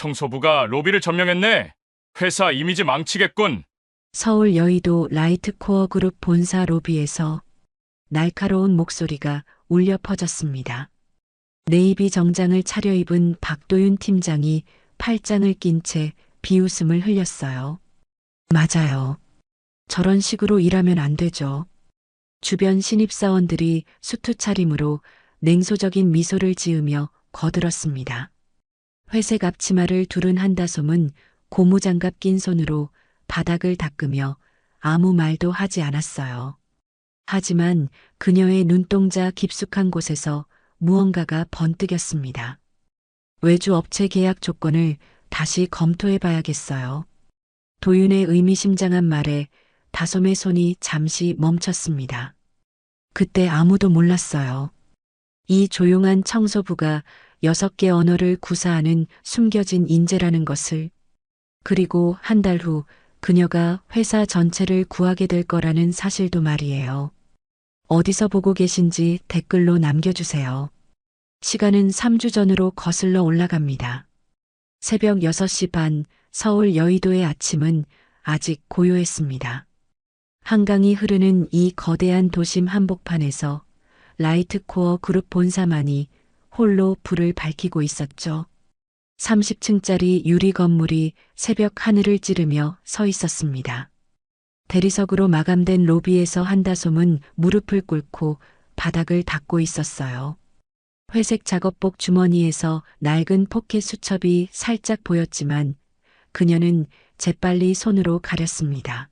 청소부가 로비를 점령했네. 회사 이미지 망치겠군. 서울 여의도 라이트코어 그룹 본사 로비에서 날카로운 목소리가 울려 퍼졌습니다. 네이비 정장을 차려입은 박도윤 팀장이 팔짱을 낀 채 비웃음을 흘렸어요. 맞아요. 저런 식으로 일하면 안 되죠. 주변 신입사원들이 수트 차림으로 냉소적인 미소를 지으며 거들었습니다. 회색 앞치마를 두른 한다솜은 고무장갑 낀 손으로 바닥을 닦으며 아무 말도 하지 않았어요. 하지만 그녀의 눈동자 깊숙한 곳에서 무언가가 번뜩였습니다. 외주 업체 계약 조건을 다시 검토해 봐야겠어요. 도윤의 의미심장한 말에 다솜의 손이 잠시 멈췄습니다. 그때 아무도 몰랐어요. 이 조용한 청소부가 6개 언어를 구사하는 숨겨진 인재라는 것을, 그리고 한 달 후 그녀가 회사 전체를 구하게 될 거라는 사실도 말이에요. 어디서 보고 계신지 댓글로 남겨주세요. 시간은 3주 전으로 거슬러 올라갑니다. 새벽 6시 반 서울 여의도의 아침은 아직 고요했습니다. 한강이 흐르는 이 거대한 도심 한복판에서 라이트코어 그룹 본사만이 홀로 불을 밝히고 있었죠. 30층짜리 유리 건물이 새벽 하늘을 찌르며 서 있었습니다. 대리석으로 마감된 로비에서 한다솜은 무릎을 꿇고 바닥을 닦고 있었어요. 회색 작업복 주머니에서 낡은 포켓 수첩이 살짝 보였지만 그녀는 재빨리 손으로 가렸습니다.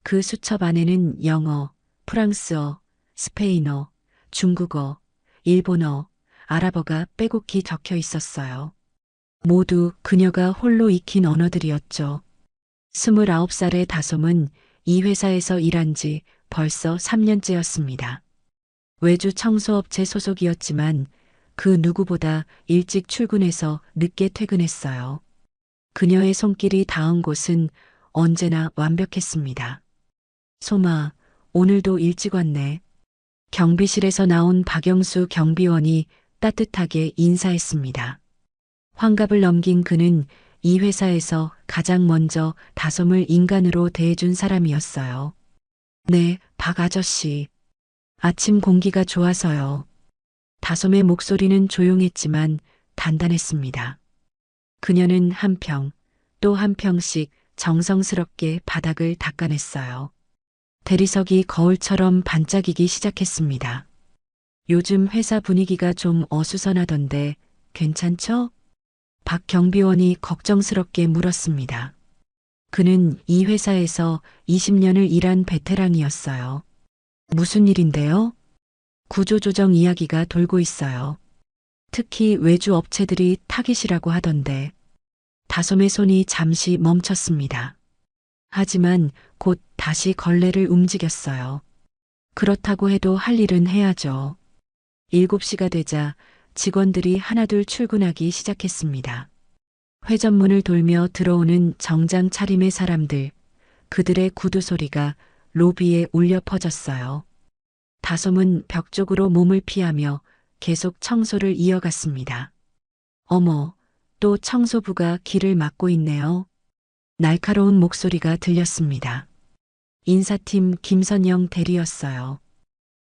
그 수첩 안에는 영어, 프랑스어, 스페인어, 중국어, 일본어, 아랍어가 빼곡히 적혀 있었어요. 모두 그녀가 홀로 익힌 언어들이었죠. 29살의 다솜은 이 회사에서 일한 지 벌써 3년째였습니다. 외주 청소업체 소속이었지만 그 누구보다 일찍 출근해서 늦게 퇴근했어요. 그녀의 손길이 닿은 곳은 언제나 완벽했습니다. 솜아, 오늘도 일찍 왔네. 경비실에서 나온 박영수 경비원이 따뜻하게 인사했습니다. 환갑을 넘긴 그는 이 회사에서 가장 먼저 다솜을 인간으로 대해준 사람이었어요. 네, 박 아저씨. 아침 공기가 좋아서요. 다솜의 목소리는 조용했지만 단단했습니다. 그녀는 한 평, 또 한 평씩 정성스럽게 바닥을 닦아냈어요. 대리석이 거울처럼 반짝이기 시작했습니다. 요즘 회사 분위기가 좀 어수선하던데 괜찮죠? 박 경비원이 걱정스럽게 물었습니다. 그는 이 회사에서 20년을 일한 베테랑이었어요. 무슨 일인데요? 구조조정 이야기가 돌고 있어요. 특히 외주 업체들이 타깃이라고 하던데. 다솜의 손이 잠시 멈췄습니다. 하지만 곧 다시 걸레를 움직였어요. 그렇다고 해도 할 일은 해야죠. 7시가 되자 직원들이 하나둘 출근하기 시작했습니다. 회전문을 돌며 들어오는 정장 차림의 사람들, 그들의 구두 소리가 로비에 울려 퍼졌어요. 다솜은 벽 쪽으로 몸을 피하며 계속 청소를 이어갔습니다. 어머, 또 청소부가 길을 막고 있네요. 날카로운 목소리가 들렸습니다. 인사팀 김선영 대리였어요.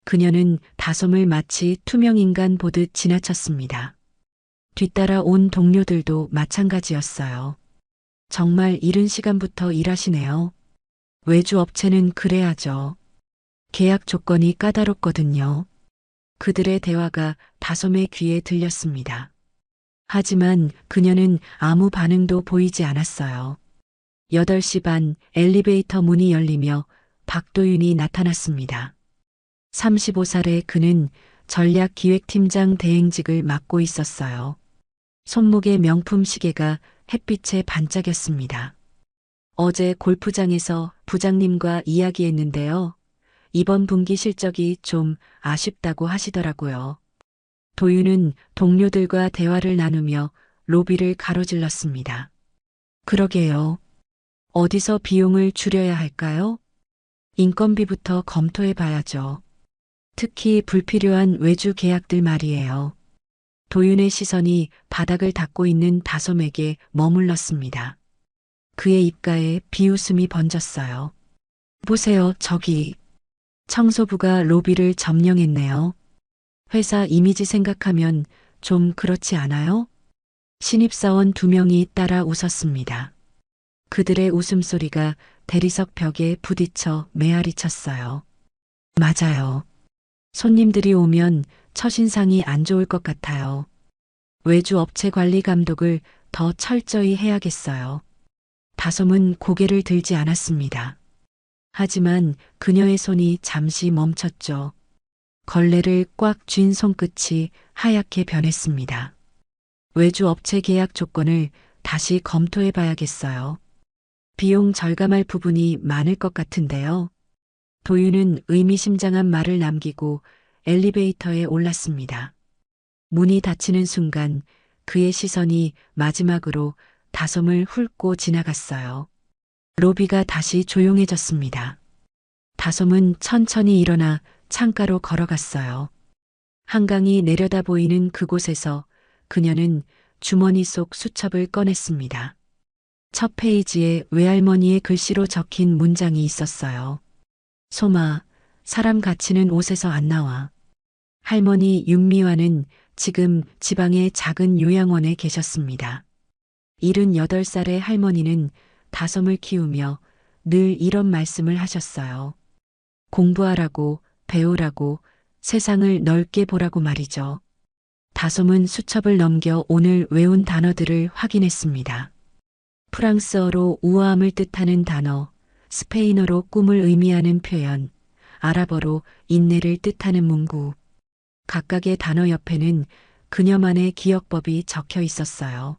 그녀는 다솜을 마치 투명인간 보듯 지나쳤습니다. 뒤따라 온 동료들도 마찬가지였어요. 정말 이른 시간부터 일하시네요. 외주 업체는 그래야죠. 계약 조건이 까다롭거든요. 그들의 대화가 다솜의 귀에 들렸습니다. 하지만 그녀는 아무 반응도 보이지 않았어요. 8시 반 엘리베이터 문이 열리며 박도윤이 나타났습니다. 35살의 그는 전략기획팀장 대행직을 맡고 있었어요. 손목의 명품 시계가 햇빛에 반짝였습니다. 어제 골프장에서 부장님과 이야기했는데요. 이번 분기 실적이 좀 아쉽다고 하시더라고요. 도윤은 동료들과 대화를 나누며 로비를 가로질렀습니다. 그러게요. 어디서 비용을 줄여야 할까요? 인건비부터 검토해 봐야죠. 특히 불필요한 외주 계약들 말이에요. 도윤의 시선이 바닥을 닦고 있는 다솜에게 머물렀습니다. 그의 입가에 비웃음이 번졌어요. 보세요, 저기. 청소부가 로비를 점령했네요. 회사 이미지 생각하면 좀 그렇지 않아요? 신입사원 2명이 따라 웃었습니다. 그들의 웃음소리가 대리석 벽에 부딪혀 메아리 쳤어요. 맞아요. 손님들이 오면 첫인상이 안 좋을 것 같아요. 외주 업체 관리 감독을 더 철저히 해야겠어요. 다솜은 고개를 들지 않았습니다. 하지만 그녀의 손이 잠시 멈췄죠. 걸레를 꽉 쥔 손끝이 하얗게 변했습니다. 외주 업체 계약 조건을 다시 검토해 봐야겠어요. 비용 절감할 부분이 많을 것 같은데요. 도윤은 의미심장한 말을 남기고 엘리베이터에 올랐습니다. 문이 닫히는 순간 그의 시선이 마지막으로 다솜을 훑고 지나갔어요. 로비가 다시 조용해졌습니다. 다솜은 천천히 일어나 창가로 걸어갔어요. 한강이 내려다 보이는 그곳에서 그녀는 주머니 속 수첩을 꺼냈습니다. 첫 페이지에 외할머니의 글씨로 적힌 문장이 있었어요. 소마, 사람 가치는 옷에서 안 나와. 할머니 윤미화는 지금 지방의 작은 요양원에 계셨습니다. 78살의 할머니는 다솜을 키우며 늘 이런 말씀을 하셨어요. 공부하라고, 배우라고, 세상을 넓게 보라고 말이죠. 다솜은 수첩을 넘겨 오늘 외운 단어들을 확인했습니다. 프랑스어로 우아함을 뜻하는 단어, 스페인어로 꿈을 의미하는 표현, 아랍어로 인내를 뜻하는 문구. 각각의 단어 옆에는 그녀만의 기억법이 적혀 있었어요.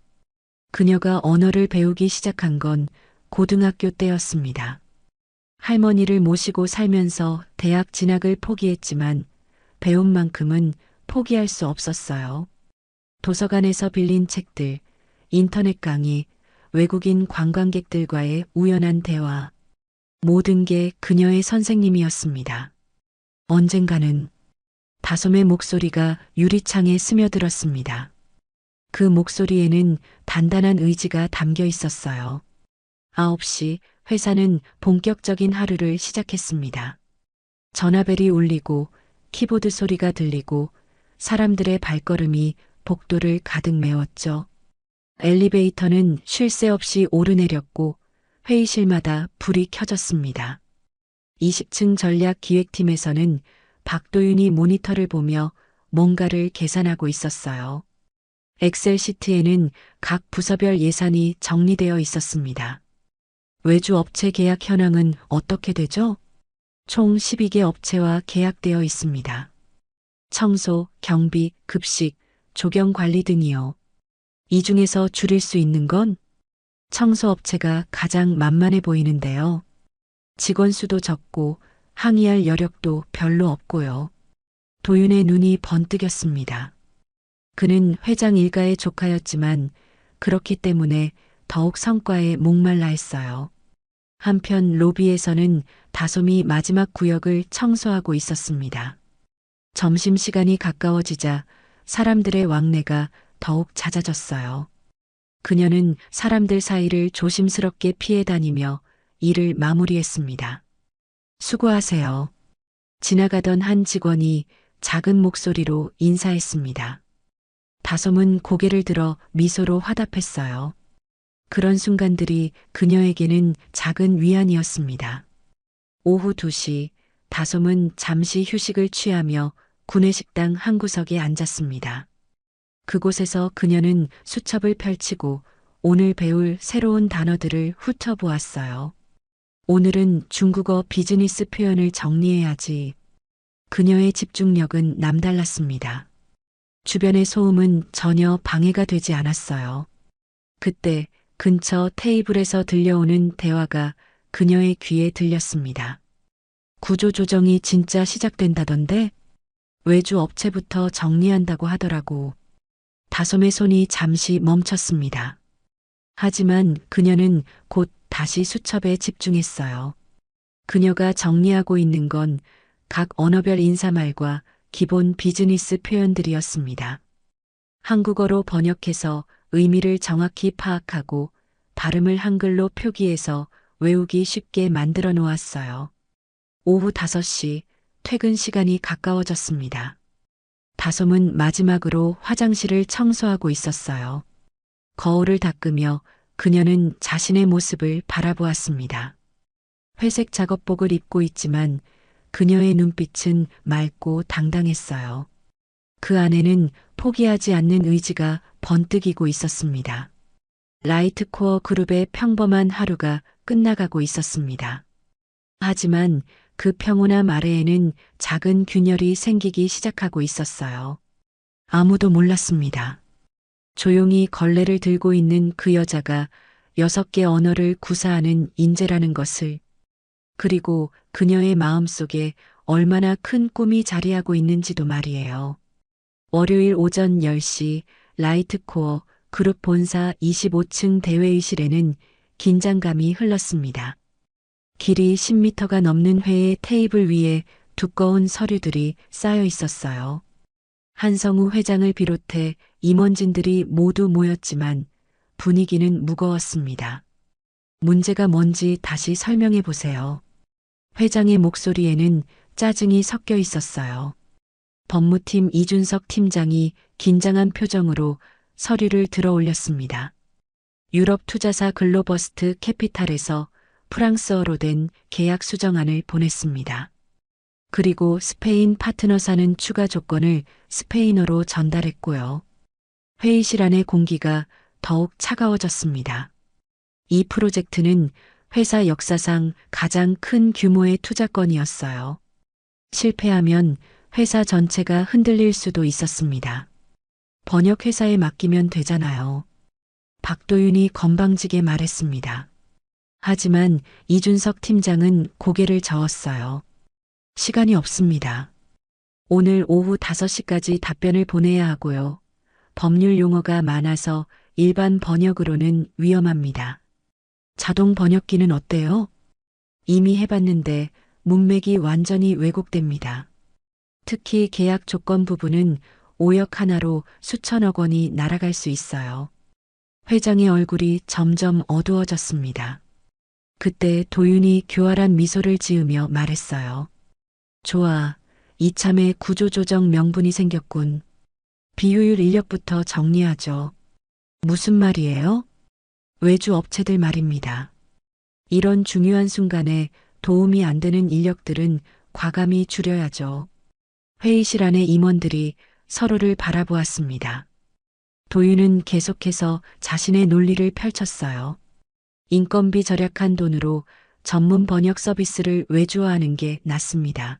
그녀가 언어를 배우기 시작한 건 고등학교 때였습니다. 할머니를 모시고 살면서 대학 진학을 포기했지만 배운 만큼은 포기할 수 없었어요. 도서관에서 빌린 책들, 인터넷 강의, 외국인 관광객들과의 우연한 대화, 모든 게 그녀의 선생님이었습니다. 언젠가는 다솜의 목소리가 유리창에 스며들었습니다. 그 목소리에는 단단한 의지가 담겨 있었어요. 9시 회사는 본격적인 하루를 시작했습니다. 전화벨이 울리고 키보드 소리가 들리고 사람들의 발걸음이 복도를 가득 메웠죠. 엘리베이터는 쉴 새 없이 오르내렸고 회의실마다 불이 켜졌습니다. 20층 전략기획팀에서는 박도윤이 모니터를 보며 뭔가를 계산하고 있었어요. 엑셀 시트에는 각 부서별 예산이 정리되어 있었습니다. 외주 업체 계약 현황은 어떻게 되죠? 총 12개 업체와 계약되어 있습니다. 청소, 경비, 급식, 조경 관리 등이요. 이 중에서 줄일 수 있는 건 청소업체가 가장 만만해 보이는데요. 직원 수도 적고 항의할 여력도 별로 없고요. 도윤의 눈이 번뜩였습니다. 그는 회장 일가의 조카였지만 그렇기 때문에 더욱 성과에 목말라 했어요. 한편 로비에서는 다솜이 마지막 구역을 청소하고 있었습니다. 점심시간이 가까워지자 사람들의 왕래가 더욱 잦아졌어요. 그녀는 사람들 사이를 조심스럽게 피해 다니며 일을 마무리했습니다. 수고하세요. 지나가던 한 직원이 작은 목소리로 인사했습니다. 다솜은 고개를 들어 미소로 화답했어요. 그런 순간들이 그녀에게는 작은 위안이었습니다. 오후 2시 다솜은 잠시 휴식을 취하며 구내식당 한 구석에 앉았습니다. 그곳에서 그녀는 수첩을 펼치고 오늘 배울 새로운 단어들을 훑어보았어요. 오늘은 중국어 비즈니스 표현을 정리해야지. 그녀의 집중력은 남달랐습니다. 주변의 소음은 전혀 방해가 되지 않았어요. 그때 근처 테이블에서 들려오는 대화가 그녀의 귀에 들렸습니다. 구조조정이 진짜 시작된다던데? 외주 업체부터 정리한다고 하더라고. 다솜의 손이 잠시 멈췄습니다. 하지만 그녀는 곧 다시 수첩에 집중했어요. 그녀가 정리하고 있는 건 각 언어별 인사말과 기본 비즈니스 표현들이었습니다. 한국어로 번역해서 의미를 정확히 파악하고 발음을 한글로 표기해서 외우기 쉽게 만들어 놓았어요. 오후 5시 퇴근 시간이 가까워졌습니다. 다솜은 마지막으로 화장실을 청소하고 있었어요. 거울을 닦으며 그녀는 자신의 모습을 바라보았습니다. 회색 작업복을 입고 있지만 그녀의 눈빛은 맑고 당당했어요. 그 안에는 포기하지 않는 의지가 번뜩이고 있었습니다. 라이트코어 그룹의 평범한 하루가 끝나가고 있었습니다. 하지만 그 평온함 아래에는 작은 균열이 생기기 시작하고 있었어요. 아무도 몰랐습니다. 조용히 걸레를 들고 있는 그 여자가 6개 언어를 구사하는 인재라는 것을, 그리고 그녀의 마음속에 얼마나 큰 꿈이 자리하고 있는지도 말이에요. 월요일 오전 10시 라이트코어 그룹 본사 25층 대회의실에는 긴장감이 흘렀습니다. 길이 10m가 넘는 회의 테이블 위에 두꺼운 서류들이 쌓여 있었어요. 한성우 회장을 비롯해 임원진들이 모두 모였지만 분위기는 무거웠습니다. 문제가 뭔지 다시 설명해 보세요. 회장의 목소리에는 짜증이 섞여 있었어요. 법무팀 이준석 팀장이 긴장한 표정으로 서류를 들어 올렸습니다. 유럽 투자사 글로버스트 캐피탈에서 프랑스어로 된 계약 수정안을 보냈습니다. 그리고 스페인 파트너사는 추가 조건을 스페인어로 전달했고요. 회의실 안의 공기가 더욱 차가워졌습니다. 이 프로젝트는 회사 역사상 가장 큰 규모의 투자건이었어요. 실패하면 회사 전체가 흔들릴 수도 있었습니다. 번역 회사에 맡기면 되잖아요. 박도윤이 건방지게 말했습니다. 하지만 이준석 팀장은 고개를 저었어요. 시간이 없습니다. 오늘 오후 5시까지 답변을 보내야 하고요. 법률 용어가 많아서 일반 번역으로는 위험합니다. 자동 번역기는 어때요? 이미 해봤는데 문맥이 완전히 왜곡됩니다. 특히 계약 조건 부분은 오역 하나로 수천억 원이 날아갈 수 있어요. 회장의 얼굴이 점점 어두워졌습니다. 그때 도윤이 교활한 미소를 지으며 말했어요. 좋아, 이참에 구조조정 명분이 생겼군. 비효율 인력부터 정리하죠. 무슨 말이에요? 외주 업체들 말입니다. 이런 중요한 순간에 도움이 안 되는 인력들은 과감히 줄여야죠. 회의실 안의 임원들이 서로를 바라보았습니다. 도윤은 계속해서 자신의 논리를 펼쳤어요. 인건비 절약한 돈으로 전문 번역 서비스를 외주화하는 게 낫습니다.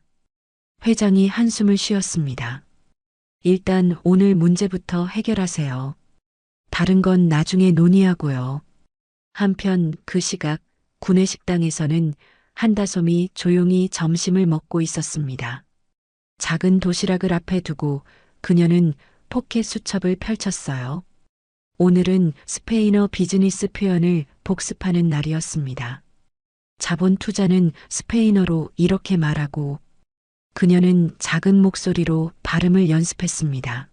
회장이 한숨을 쉬었습니다. 일단 오늘 문제부터 해결하세요. 다른 건 나중에 논의하고요. 한편 그 시각 구내식당에서는 한다솜이 조용히 점심을 먹고 있었습니다. 작은 도시락을 앞에 두고 그녀는 포켓 수첩을 펼쳤어요. 오늘은 스페인어 비즈니스 표현을 복습하는 날이었습니다. 자본 투자는 스페인어로 이렇게 말하고, 그녀는 작은 목소리로 발음을 연습했습니다.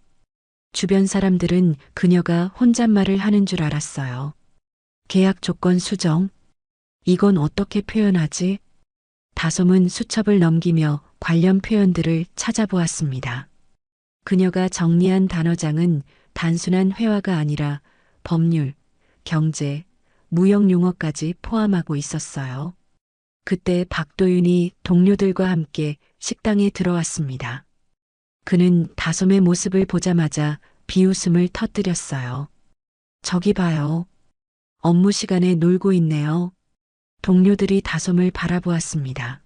주변 사람들은 그녀가 혼잣말을 하는 줄 알았어요. 계약 조건 수정? 이건 어떻게 표현하지? 다솜은 수첩을 넘기며 관련 표현들을 찾아보았습니다. 그녀가 정리한 단어장은 단순한 회화가 아니라 법률, 경제, 무역 용어까지 포함하고 있었어요. 그때 박도윤이 동료들과 함께 식당에 들어왔습니다. 그는 다솜의 모습을 보자마자 비웃음을 터뜨렸어요. 저기 봐요. 업무 시간에 놀고 있네요. 동료들이 다솜을 바라보았습니다.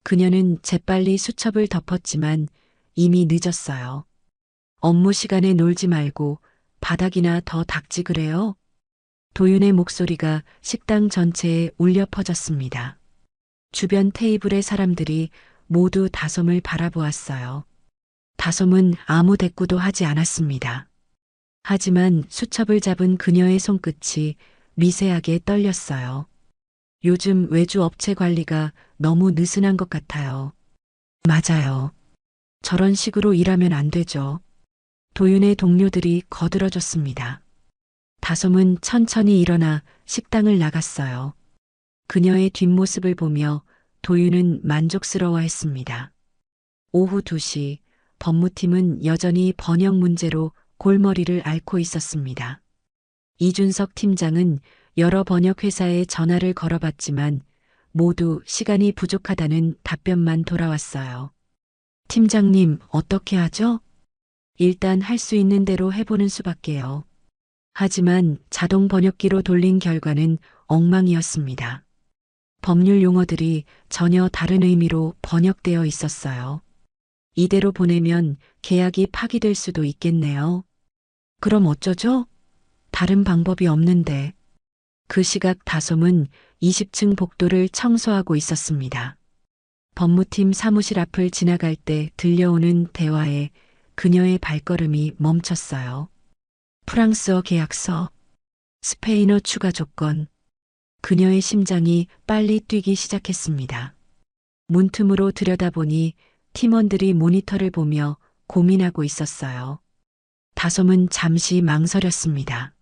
그녀는 재빨리 수첩을 덮었지만 이미 늦었어요. 업무 시간에 놀지 말고 바닥이나 더 닦지 그래요? 도윤의 목소리가 식당 전체에 울려 퍼졌습니다. 주변 테이블의 사람들이 모두 다솜을 바라보았어요. 다솜은 아무 대꾸도 하지 않았습니다. 하지만 수첩을 잡은 그녀의 손끝이 미세하게 떨렸어요. 요즘 외주 업체 관리가 너무 느슨한 것 같아요. 맞아요. 저런 식으로 일하면 안 되죠. 도윤의 동료들이 거들어줬습니다. 다솜은 천천히 일어나 식당을 나갔어요. 그녀의 뒷모습을 보며 도윤은 만족스러워했습니다. 오후 2시 법무팀은 여전히 번역 문제로 골머리를 앓고 있었습니다. 이준석 팀장은 여러 번역 회사에 전화를 걸어봤지만 모두 시간이 부족하다는 답변만 돌아왔어요. 팀장님, 어떻게 하죠? 일단 할 수 있는 대로 해보는 수밖에요. 하지만 자동 번역기로 돌린 결과는 엉망이었습니다. 법률 용어들이 전혀 다른 의미로 번역되어 있었어요. 이대로 보내면 계약이 파기될 수도 있겠네요. 그럼 어쩌죠? 다른 방법이 없는데. 그 시각 다솜은 20층 복도를 청소하고 있었습니다. 법무팀 사무실 앞을 지나갈 때 들려오는 대화에 그녀의 발걸음이 멈췄어요. 프랑스어 계약서, 스페인어 추가 조건. 그녀의 심장이 빨리 뛰기 시작했습니다. 문틈으로 들여다보니 팀원들이 모니터를 보며 고민하고 있었어요. 다솜은 잠시 망설였습니다.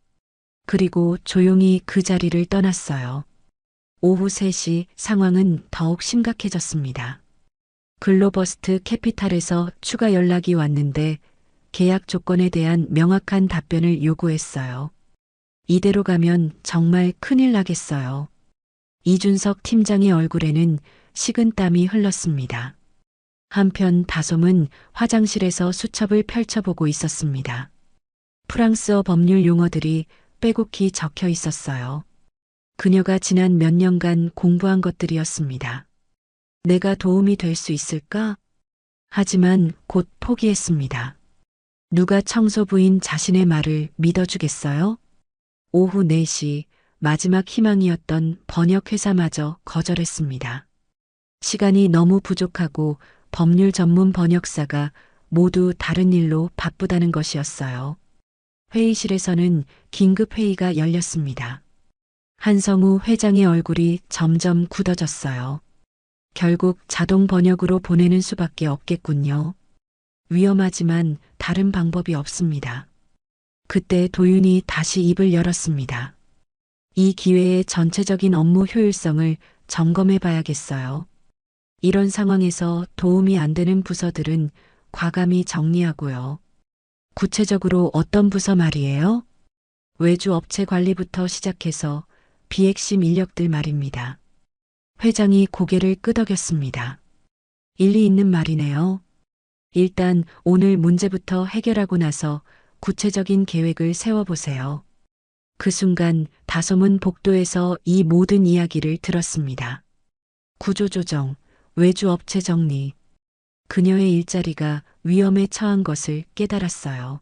그리고 조용히 그 자리를 떠났어요. 오후 3시 상황은 더욱 심각해졌습니다. 글로버스트 캐피탈에서 추가 연락이 왔는데 계약 조건에 대한 명확한 답변을 요구했어요. 이대로 가면 정말 큰일 나겠어요. 이준석 팀장의 얼굴에는 식은땀이 흘렀습니다. 한편 다솜은 화장실에서 수첩을 펼쳐보고 있었습니다. 프랑스어 법률 용어들이 빼곡히 적혀 있었어요. 그녀가 지난 몇 년간 공부한 것들이었습니다. 내가 도움이 될 수 있을까? 하지만 곧 포기했습니다. 누가 청소부인 자신의 말을 믿어주겠어요? 오후 4시 마지막 희망이었던 번역회사마저 거절했습니다. 시간이 너무 부족하고 법률 전문 번역사가 모두 다른 일로 바쁘다는 것이었어요. 회의실에서는 긴급 회의가 열렸습니다. 한성우 회장의 얼굴이 점점 굳어졌어요. 결국 자동 번역으로 보내는 수밖에 없겠군요. 위험하지만 다른 방법이 없습니다. 그때 도윤이 다시 입을 열었습니다. 이 기회에 전체적인 업무 효율성을 점검해 봐야겠어요. 이런 상황에서 도움이 안 되는 부서들은 과감히 정리하고요. 구체적으로 어떤 부서 말이에요? 외주 업체 관리부터 시작해서 비핵심 인력들 말입니다. 회장이 고개를 끄덕였습니다. 일리 있는 말이네요. 일단 오늘 문제부터 해결하고 나서 구체적인 계획을 세워보세요. 그 순간 다솜은 복도에서 이 모든 이야기를 들었습니다. 구조조정, 외주업체 정리. 그녀의 일자리가 위험에 처한 것을 깨달았어요.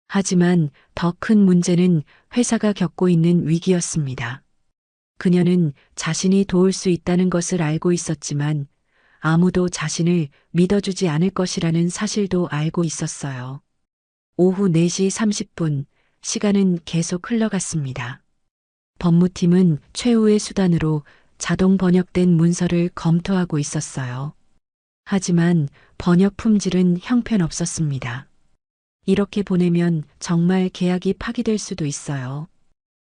하지만 더 큰 문제는 회사가 겪고 있는 위기였습니다. 그녀는 자신이 도울 수 있다는 것을 알고 있었지만 아무도 자신을 믿어주지 않을 것이라는 사실도 알고 있었어요. 오후 4시 30분, 시간은 계속 흘러갔습니다. 법무팀은 최후의 수단으로 자동 번역된 문서를 검토하고 있었어요. 하지만 번역 품질은 형편없었습니다. 이렇게 보내면 정말 계약이 파기될 수도 있어요.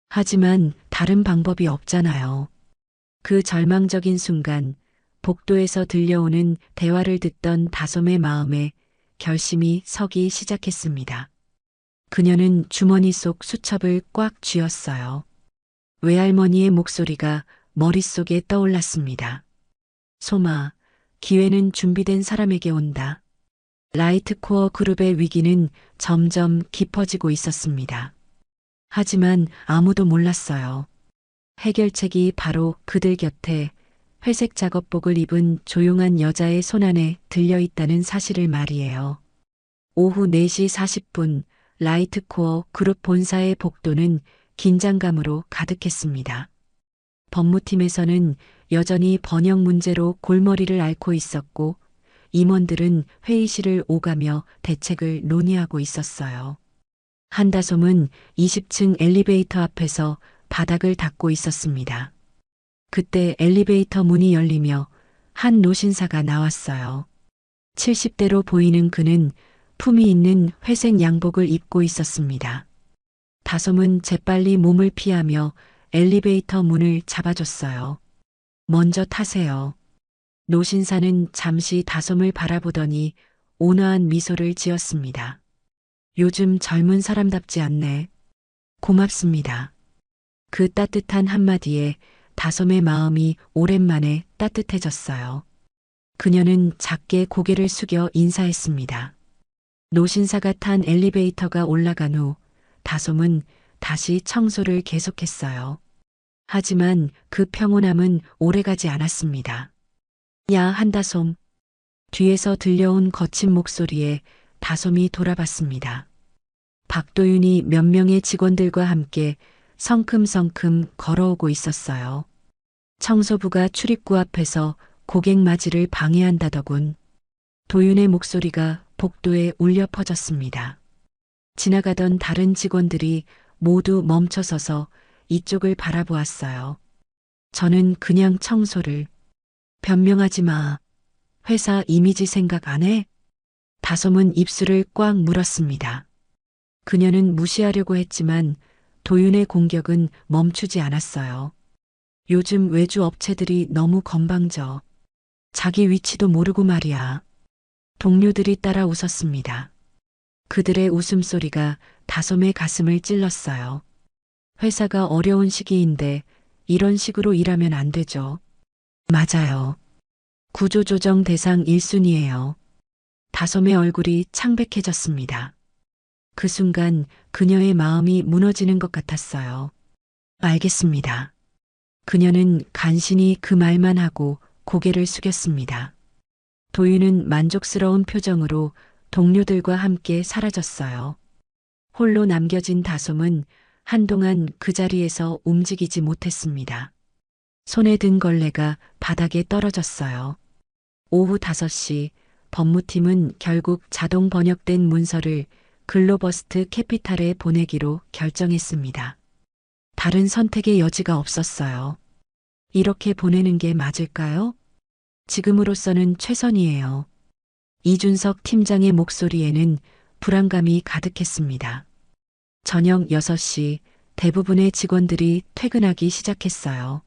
하지만 다른 방법이 없잖아요. 그 절망적인 순간 복도에서 들려오는 대화를 듣던 다솜의 마음에 결심이 서기 시작했습니다. 그녀는 주머니 속 수첩을 꽉 쥐었어요. 외할머니의 목소리가 머릿속에 떠올랐습니다. 소마, 기회는 준비된 사람에게 온다. 라이트코어 그룹의 위기는 점점 깊어지고 있었습니다. 하지만 아무도 몰랐어요. 해결책이 바로 그들 곁에 회색 작업복을 입은 조용한 여자의 손안에 들려있다는 사실을 말이에요. 오후 4시 40분 라이트코어 그룹 본사의 복도는 긴장감으로 가득했습니다. 법무팀에서는 여전히 번역 문제로 골머리를 앓고 있었고 임원들은 회의실을 오가며 대책을 논의하고 있었어요. 한다솜은 20층 엘리베이터 앞에서 바닥을 닦고 있었습니다. 그때 엘리베이터 문이 열리며 한 노신사가 나왔어요. 70대로 보이는 그는 품이 있는 회색 양복을 입고 있었습니다. 다솜은 재빨리 몸을 피하며 엘리베이터 문을 잡아줬어요. 먼저 타세요. 노신사는 잠시 다솜을 바라보더니 온화한 미소를 지었습니다. 요즘 젊은 사람답지 않네. 고맙습니다. 그 따뜻한 한마디에 다솜의 마음이 오랜만에 따뜻해졌어요. 그녀는 작게 고개를 숙여 인사했습니다. 노신사가 탄 엘리베이터가 올라간 후 다솜은 다시 청소를 계속했어요. 하지만 그 평온함은 오래가지 않았습니다. 야, 한다솜. 뒤에서 들려온 거친 목소리에 다솜이 돌아봤습니다. 박도윤이 몇 명의 직원들과 함께 성큼성큼 걸어오고 있었어요. 청소부가 출입구 앞에서 고객 맞이를 방해한다더군. 도윤의 목소리가 복도에 울려 퍼졌습니다. 지나가던 다른 직원들이 모두 멈춰서서 이쪽을 바라보았어요. 저는 그냥 청소를. 변명하지 마. 회사 이미지 생각 안 해? 다솜은 입술을 꽉 물었습니다. 그녀는 무시하려고 했지만 도윤의 공격은 멈추지 않았어요. 요즘 외주 업체들이 너무 건방져. 자기 위치도 모르고 말이야. 동료들이 따라 웃었습니다. 그들의 웃음소리가 다솜의 가슴을 찔렀어요. 회사가 어려운 시기인데 이런 식으로 일하면 안 되죠. 맞아요. 구조조정 대상 1순위예요. 다솜의 얼굴이 창백해졌습니다. 그 순간 그녀의 마음이 무너지는 것 같았어요. 알겠습니다. 그녀는 간신히 그 말만 하고 고개를 숙였습니다. 도윤은 만족스러운 표정으로 동료들과 함께 사라졌어요. 홀로 남겨진 다솜은 한동안 그 자리에서 움직이지 못했습니다. 손에 든 걸레가 바닥에 떨어졌어요. 오후 5시 법무팀은 결국 자동 번역된 문서를 글로버스트 캐피탈에 보내기로 결정했습니다. 다른 선택의 여지가 없었어요. 이렇게 보내는 게 맞을까요? 지금으로서는 최선이에요. 이준석 팀장의 목소리에는 불안감이 가득했습니다. 저녁 6시 대부분의 직원들이 퇴근하기 시작했어요.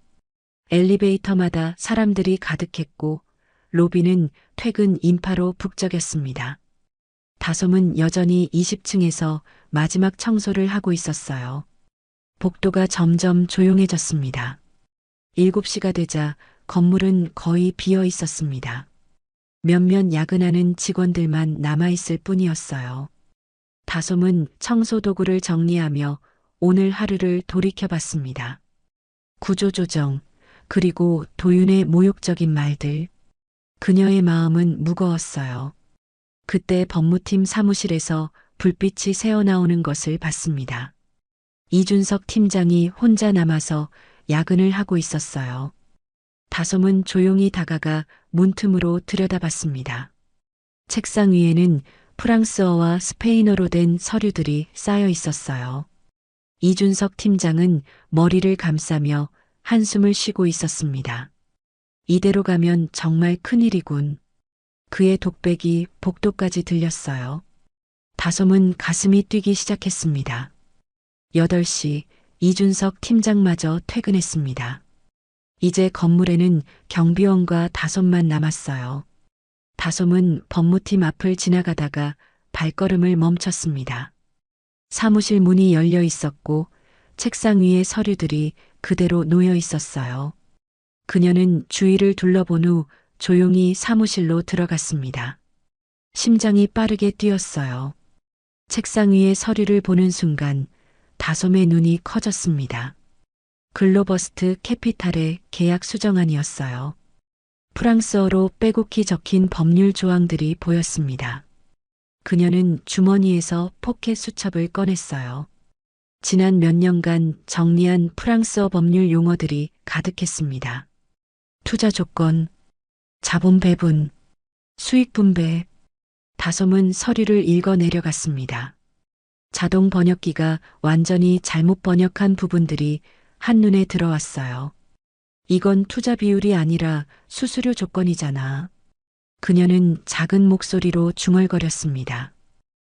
엘리베이터마다 사람들이 가득했고 로비는 퇴근 인파로 북적였습니다. 다솜은 여전히 20층에서 마지막 청소를 하고 있었어요. 복도가 점점 조용해졌습니다. 7시가 되자 건물은 거의 비어 있었습니다. 몇몇 야근하는 직원들만 남아있을 뿐이었어요. 다솜은 청소 도구를 정리하며 오늘 하루를 돌이켜봤습니다. 구조조정, 그리고 도윤의 모욕적인 말들. 그녀의 마음은 무거웠어요. 그때 법무팀 사무실에서 불빛이 새어나오는 것을 봤습니다. 이준석 팀장이 혼자 남아서 야근을 하고 있었어요. 다솜은 조용히 다가가 문틈으로 들여다봤습니다. 책상 위에는 프랑스어와 스페인어로 된 서류들이 쌓여 있었어요. 이준석 팀장은 머리를 감싸며 한숨을 쉬고 있었습니다. 이대로 가면 정말 큰일이군. 그의 독백이 복도까지 들렸어요. 다솜은 가슴이 뛰기 시작했습니다. 8시 이준석 팀장마저 퇴근했습니다. 이제 건물에는 경비원과 다솜만 남았어요. 다솜은 법무팀 앞을 지나가다가 발걸음을 멈췄습니다. 사무실 문이 열려 있었고 책상 위에 서류들이 그대로 놓여 있었어요. 그녀는 주위를 둘러본 후 조용히 사무실로 들어갔습니다. 심장이 빠르게 뛰었어요. 책상 위에 서류를 보는 순간 다솜의 눈이 커졌습니다. 글로버스트 캐피탈의 계약 수정안이었어요. 프랑스어로 빼곡히 적힌 법률 조항들이 보였습니다. 그녀는 주머니에서 포켓 수첩을 꺼냈어요. 지난 몇 년간 정리한 프랑스어 법률 용어들이 가득했습니다. 투자 조건, 자본 배분, 수익 분배. 다솜은 서류를 읽어 내려갔습니다. 자동 번역기가 완전히 잘못 번역한 부분들이 한눈에 들어왔어요. 이건 투자 비율이 아니라 수수료 조건이잖아. 그녀는 작은 목소리로 중얼거렸습니다.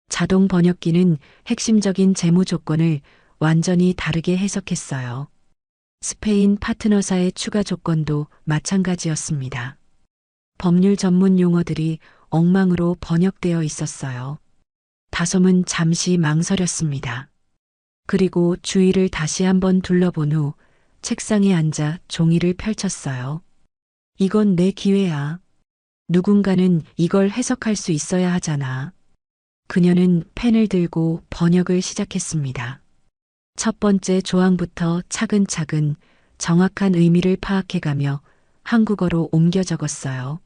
자동 번역기는 핵심적인 재무 조건을 완전히 다르게 해석했어요. 스페인 파트너사의 추가 조건도 마찬가지였습니다. 법률 전문 용어들이 엉망으로 번역되어 있었어요. 다솜은 잠시 망설였습니다. 그리고 주위를 다시 한번 둘러본 후 책상에 앉아 종이를 펼쳤어요. 이건 내 기회야. 누군가는 이걸 해석할 수 있어야 하잖아. 그녀는 펜을 들고 번역을 시작했습니다. 첫 번째 조항부터 차근차근 정확한 의미를 파악해가며 한국어로 옮겨 적었어요.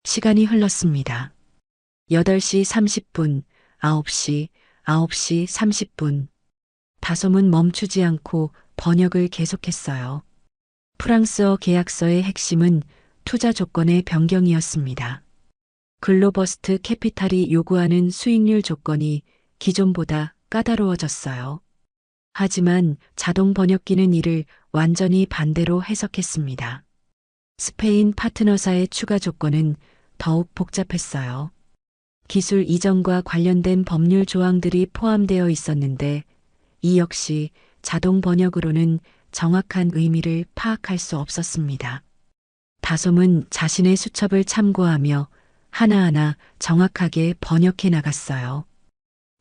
시간이 흘렀습니다. 8시 30분, 9시, 9시 30분. 다솜은 멈추지 않고 번역을 계속했어요. 프랑스어 계약서의 핵심은 투자 조건의 변경이었습니다. 글로버스트 캐피탈이 요구하는 수익률 조건이 기존보다 까다로워졌어요. 하지만 자동 번역기는 이를 완전히 반대로 해석했습니다. 스페인 파트너사의 추가 조건은 더욱 복잡했어요. 기술 이전과 관련된 법률 조항들이 포함되어 있었는데 이 역시 자동 번역으로는 정확한 의미를 파악할 수 없었습니다. 다솜은 자신의 수첩을 참고하며 하나하나 정확하게 번역해 나갔어요.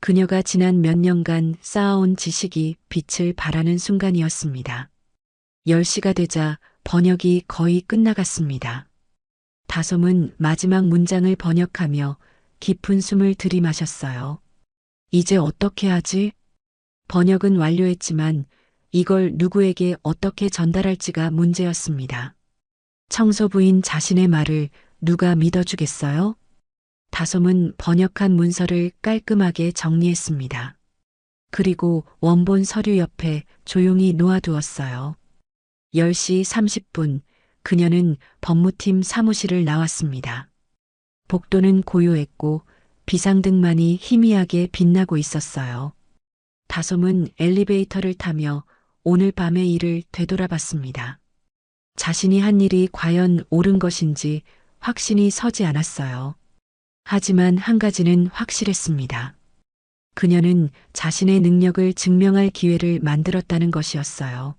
그녀가 지난 몇 년간 쌓아온 지식이 빛을 발하는 순간이었습니다. 10시가 되자 번역이 거의 끝나갔습니다. 다솜은 마지막 문장을 번역하며 깊은 숨을 들이마셨어요. 이제 어떻게 하지? 번역은 완료했지만 이걸 누구에게 어떻게 전달할지가 문제였습니다. 청소부인 자신의 말을 누가 믿어주겠어요? 다솜은 번역한 문서를 깔끔하게 정리했습니다. 그리고 원본 서류 옆에 조용히 놓아두었어요. 10시 30분, 그녀는 법무팀 사무실을 나왔습니다. 복도는 고요했고 비상등만이 희미하게 빛나고 있었어요. 다솜은 엘리베이터를 타며 오늘 밤의 일을 되돌아봤습니다. 자신이 한 일이 과연 옳은 것인지 확신이 서지 않았어요. 하지만 한 가지는 확실했습니다. 그녀는 자신의 능력을 증명할 기회를 만들었다는 것이었어요.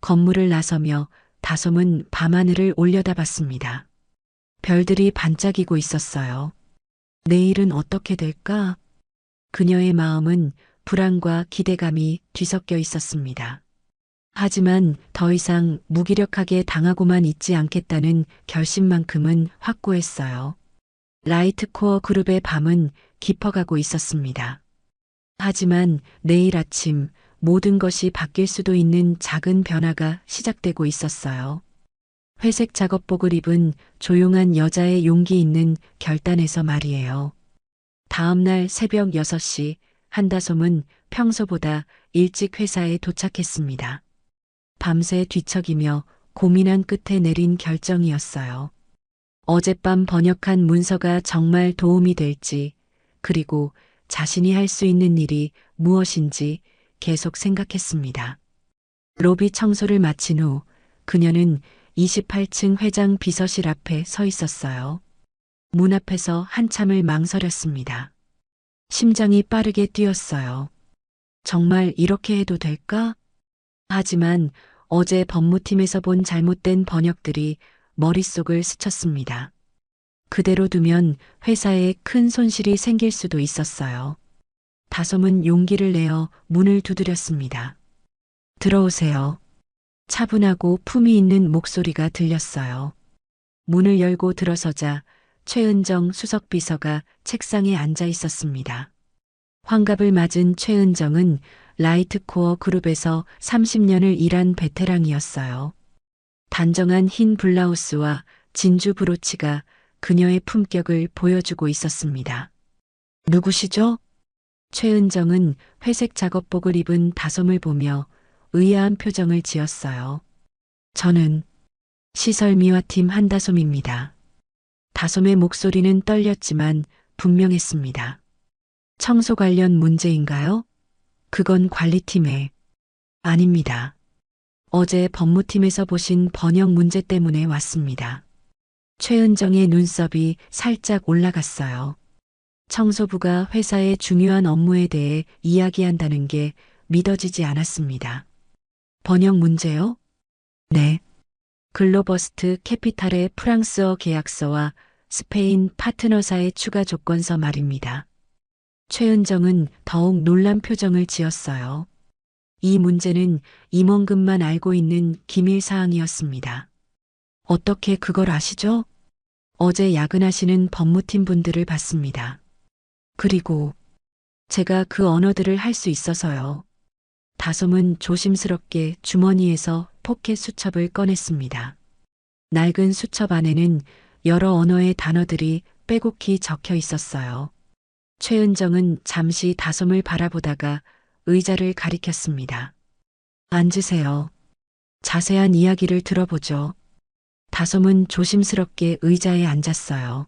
건물을 나서며 다솜은 밤하늘을 올려다봤습니다. 별들이 반짝이고 있었어요. 내일은 어떻게 될까? 그녀의 마음은 불안과 기대감이 뒤섞여 있었습니다. 하지만 더 이상 무기력하게 당하고만 있지 않겠다는 결심만큼은 확고했어요. 라이트코어 그룹의 밤은 깊어가고 있었습니다. 하지만 내일 아침 모든 것이 바뀔 수도 있는 작은 변화가 시작되고 있었어요. 회색 작업복을 입은 조용한 여자의 용기 있는 결단에서 말이에요. 다음 날 새벽 6시 한다솜은 평소보다 일찍 회사에 도착했습니다. 밤새 뒤척이며 고민한 끝에 내린 결정이었어요. 어젯밤 번역한 문서가 정말 도움이 될지, 그리고 자신이 할 수 있는 일이 무엇인지 계속 생각했습니다. 로비 청소를 마친 후 그녀는 28층 회장 비서실 앞에 서 있었어요. 문 앞에서 한참을 망설였습니다. 심장이 빠르게 뛰었어요. 정말 이렇게 해도 될까? 하지만 어제 법무팀에서 본 잘못된 번역들이 머릿속을 스쳤습니다. 그대로 두면 회사에 큰 손실이 생길 수도 있었어요. 다솜은 용기를 내어 문을 두드렸습니다. 들어오세요. 차분하고 품위 있는 목소리가 들렸어요. 문을 열고 들어서자 최은정 수석비서가 책상에 앉아 있었습니다. 환갑을 맞은 최은정은 라이트코어 그룹에서 30년을 일한 베테랑이었어요. 단정한 흰 블라우스와 진주 브로치가 그녀의 품격을 보여주고 있었습니다. 누구시죠? 최은정은 회색 작업복을 입은 다솜을 보며 의아한 표정을 지었어요. 저는 시설미화팀 한다솜입니다. 다솜의 목소리는 떨렸지만 분명했습니다. 청소 관련 문제인가요? 그건 관리팀에. 아닙니다. 어제 법무팀에서 보신 번역 문제 때문에 왔습니다. 최은정의 눈썹이 살짝 올라갔어요. 청소부가 회사의 중요한 업무에 대해 이야기한다는 게 믿어지지 않았습니다. 번역 문제요? 네. 글로버스트 캐피탈의 프랑스어 계약서와 스페인 파트너사의 추가 조건서 말입니다. 최은정은 더욱 놀란 표정을 지었어요. 이 문제는 임원급만 알고 있는 기밀 사항이었습니다. 어떻게 그걸 아시죠? 어제 야근하시는 법무팀 분들을 봤습니다. 그리고 제가 그 언어들을 할 수 있어서요. 다솜은 조심스럽게 주머니에서 포켓 수첩을 꺼냈습니다. 낡은 수첩 안에는 여러 언어의 단어들이 빼곡히 적혀 있었어요. 최은정은 잠시 다솜을 바라보다가 의자를 가리켰습니다. 앉으세요. 자세한 이야기를 들어보죠. 다솜은 조심스럽게 의자에 앉았어요.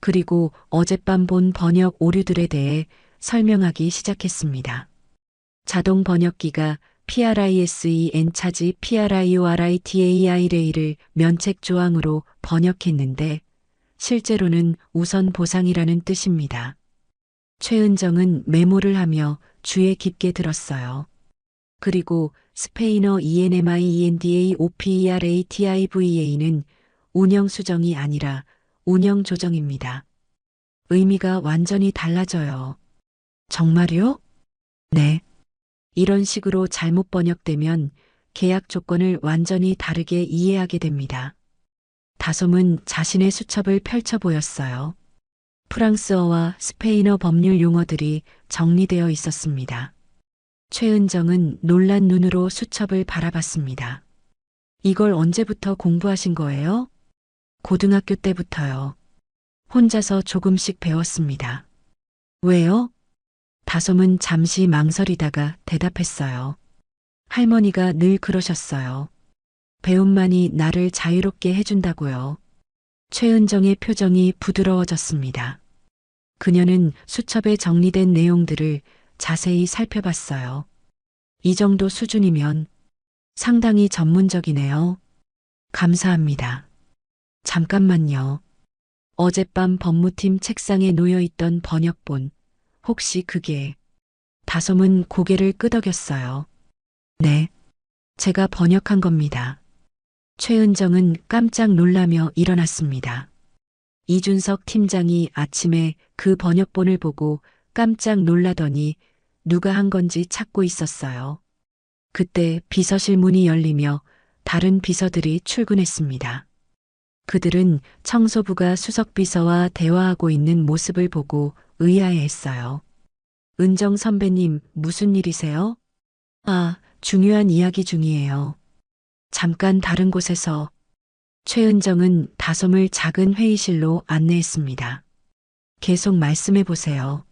그리고 어젯밤 본 번역 오류들에 대해 설명하기 시작했습니다. 자동 번역기가 PRISEN 차지 PRIORITAI를 면책 조항으로 번역했는데 실제로는 우선 보상이라는 뜻입니다. 최은정은 메모를 하며 귀에 깊게 들었어요. 그리고 스페인어 ENMIENDAOPERATIVA는 운영 수정이 아니라 운영 조정입니다. 의미가 완전히 달라져요. 정말요? 네. 이런 식으로 잘못 번역되면 계약 조건을 완전히 다르게 이해하게 됩니다. 다솜은 자신의 수첩을 펼쳐 보였어요. 프랑스어와 스페인어 법률 용어들이 정리되어 있었습니다. 최은정은 놀란 눈으로 수첩을 바라봤습니다. 이걸 언제부터 공부하신 거예요? 고등학교 때부터요. 혼자서 조금씩 배웠습니다. 왜요? 다솜은 잠시 망설이다가 대답했어요. 할머니가 늘 그러셨어요. 배움만이 나를 자유롭게 해준다고요. 최은정의 표정이 부드러워졌습니다. 그녀는 수첩에 정리된 내용들을 자세히 살펴봤어요. 이 정도 수준이면 상당히 전문적이네요. 감사합니다. 잠깐만요. 어젯밤 법무팀 책상에 놓여있던 번역본, 혹시 그게... 다솜은 고개를 끄덕였어요. 네, 제가 번역한 겁니다. 최은정은 깜짝 놀라며 일어났습니다. 이준석 팀장이 아침에 그 번역본을 보고 깜짝 놀라더니 누가 한 건지 찾고 있었어요. 그때 비서실 문이 열리며 다른 비서들이 출근했습니다. 그들은 청소부가 수석비서와 대화하고 있는 모습을 보고 의아해했어요. 은정 선배님, 무슨 일이세요? 아, 중요한 이야기 중이에요. 잠깐 다른 곳에서. 최은정은 다솜을 작은 회의실로 안내했습니다. 계속 말씀해 보세요.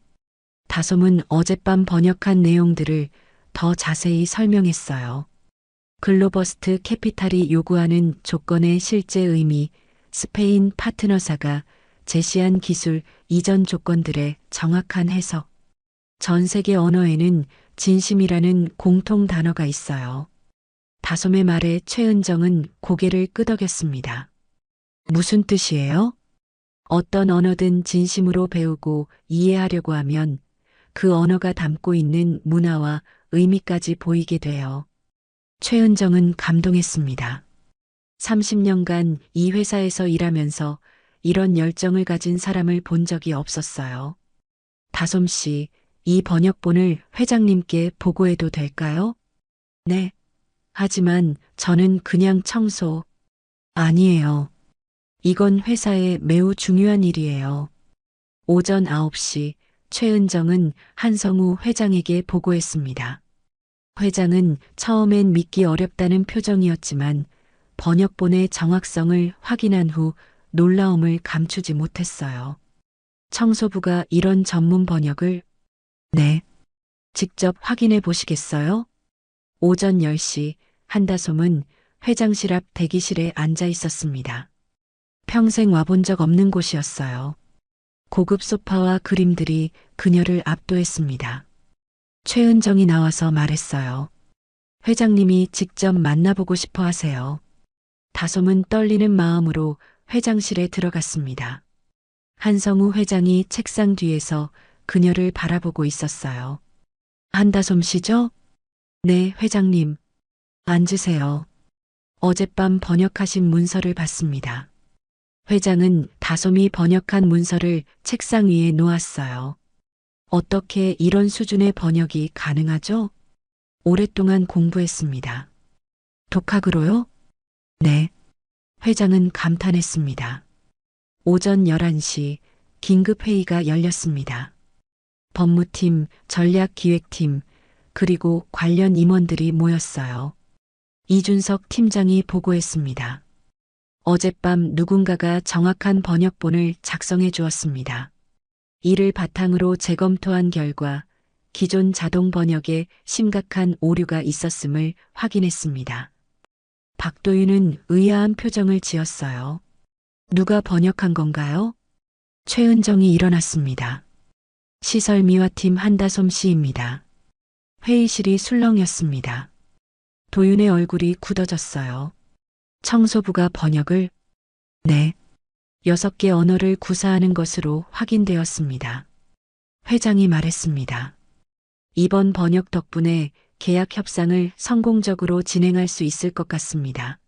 다솜은 어젯밤 번역한 내용들을 더 자세히 설명했어요. 글로버스트 캐피탈이 요구하는 조건의 실제 의미, 스페인 파트너사가 제시한 기술 이전 조건들의 정확한 해석. 전 세계 언어에는 진심이라는 공통 단어가 있어요. 다솜의 말에 최은정은 고개를 끄덕였습니다. 무슨 뜻이에요? 어떤 언어든 진심으로 배우고 이해하려고 하면 그 언어가 담고 있는 문화와 의미까지 보이게 돼요. 최은정은 감동했습니다. 30년간 이 회사에서 일하면서 이런 열정을 가진 사람을 본 적이 없었어요. 다솜 씨, 이 번역본을 회장님께 보고해도 될까요? 네. 하지만 저는 그냥 청소. 아니에요. 이건 회사에 매우 중요한 일이에요. 오전 9시 최은정은 한성우 회장에게 보고했습니다. 회장은 처음엔 믿기 어렵다는 표정이었지만 번역본의 정확성을 확인한 후 놀라움을 감추지 못했어요. 청소부가 이런 전문 번역을... 네. 직접 확인해 보시겠어요? 오전 10시 한다솜은 회장실 앞 대기실에 앉아 있었습니다. 평생 와본 적 없는 곳이었어요. 고급 소파와 그림들이 그녀를 압도했습니다. 최은정이 나와서 말했어요. 회장님이 직접 만나보고 싶어 하세요. 다솜은 떨리는 마음으로 회장실에 들어갔습니다. 한성우 회장이 책상 뒤에서 그녀를 바라보고 있었어요. 한다솜 씨죠? 네, 회장님. 앉으세요. 어젯밤 번역하신 문서를 봤습니다. 회장은 다솜이 번역한 문서를 책상 위에 놓았어요. 어떻게 이런 수준의 번역이 가능하죠? 오랫동안 공부했습니다. 독학으로요? 네. 회장은 감탄했습니다. 오전 11시 긴급회의가 열렸습니다. 법무팀, 전략기획팀, 그리고 관련 임원들이 모였어요. 이준석 팀장이 보고했습니다. 어젯밤 누군가가 정확한 번역본을 작성해 주었습니다. 이를 바탕으로 재검토한 결과 기존 자동 번역에 심각한 오류가 있었음을 확인했습니다. 박도윤은 의아한 표정을 지었어요. 누가 번역한 건가요? 최은정이 일어났습니다. 시설미화팀 한다솜 씨입니다. 회의실이 술렁였습니다. 도윤의 얼굴이 굳어졌어요. 청소부가 번역을? 네. 6개 언어를 구사하는 것으로 확인되었습니다. 회장이 말했습니다. 이번 번역 덕분에 계약 협상을 성공적으로 진행할 수 있을 것 같습니다.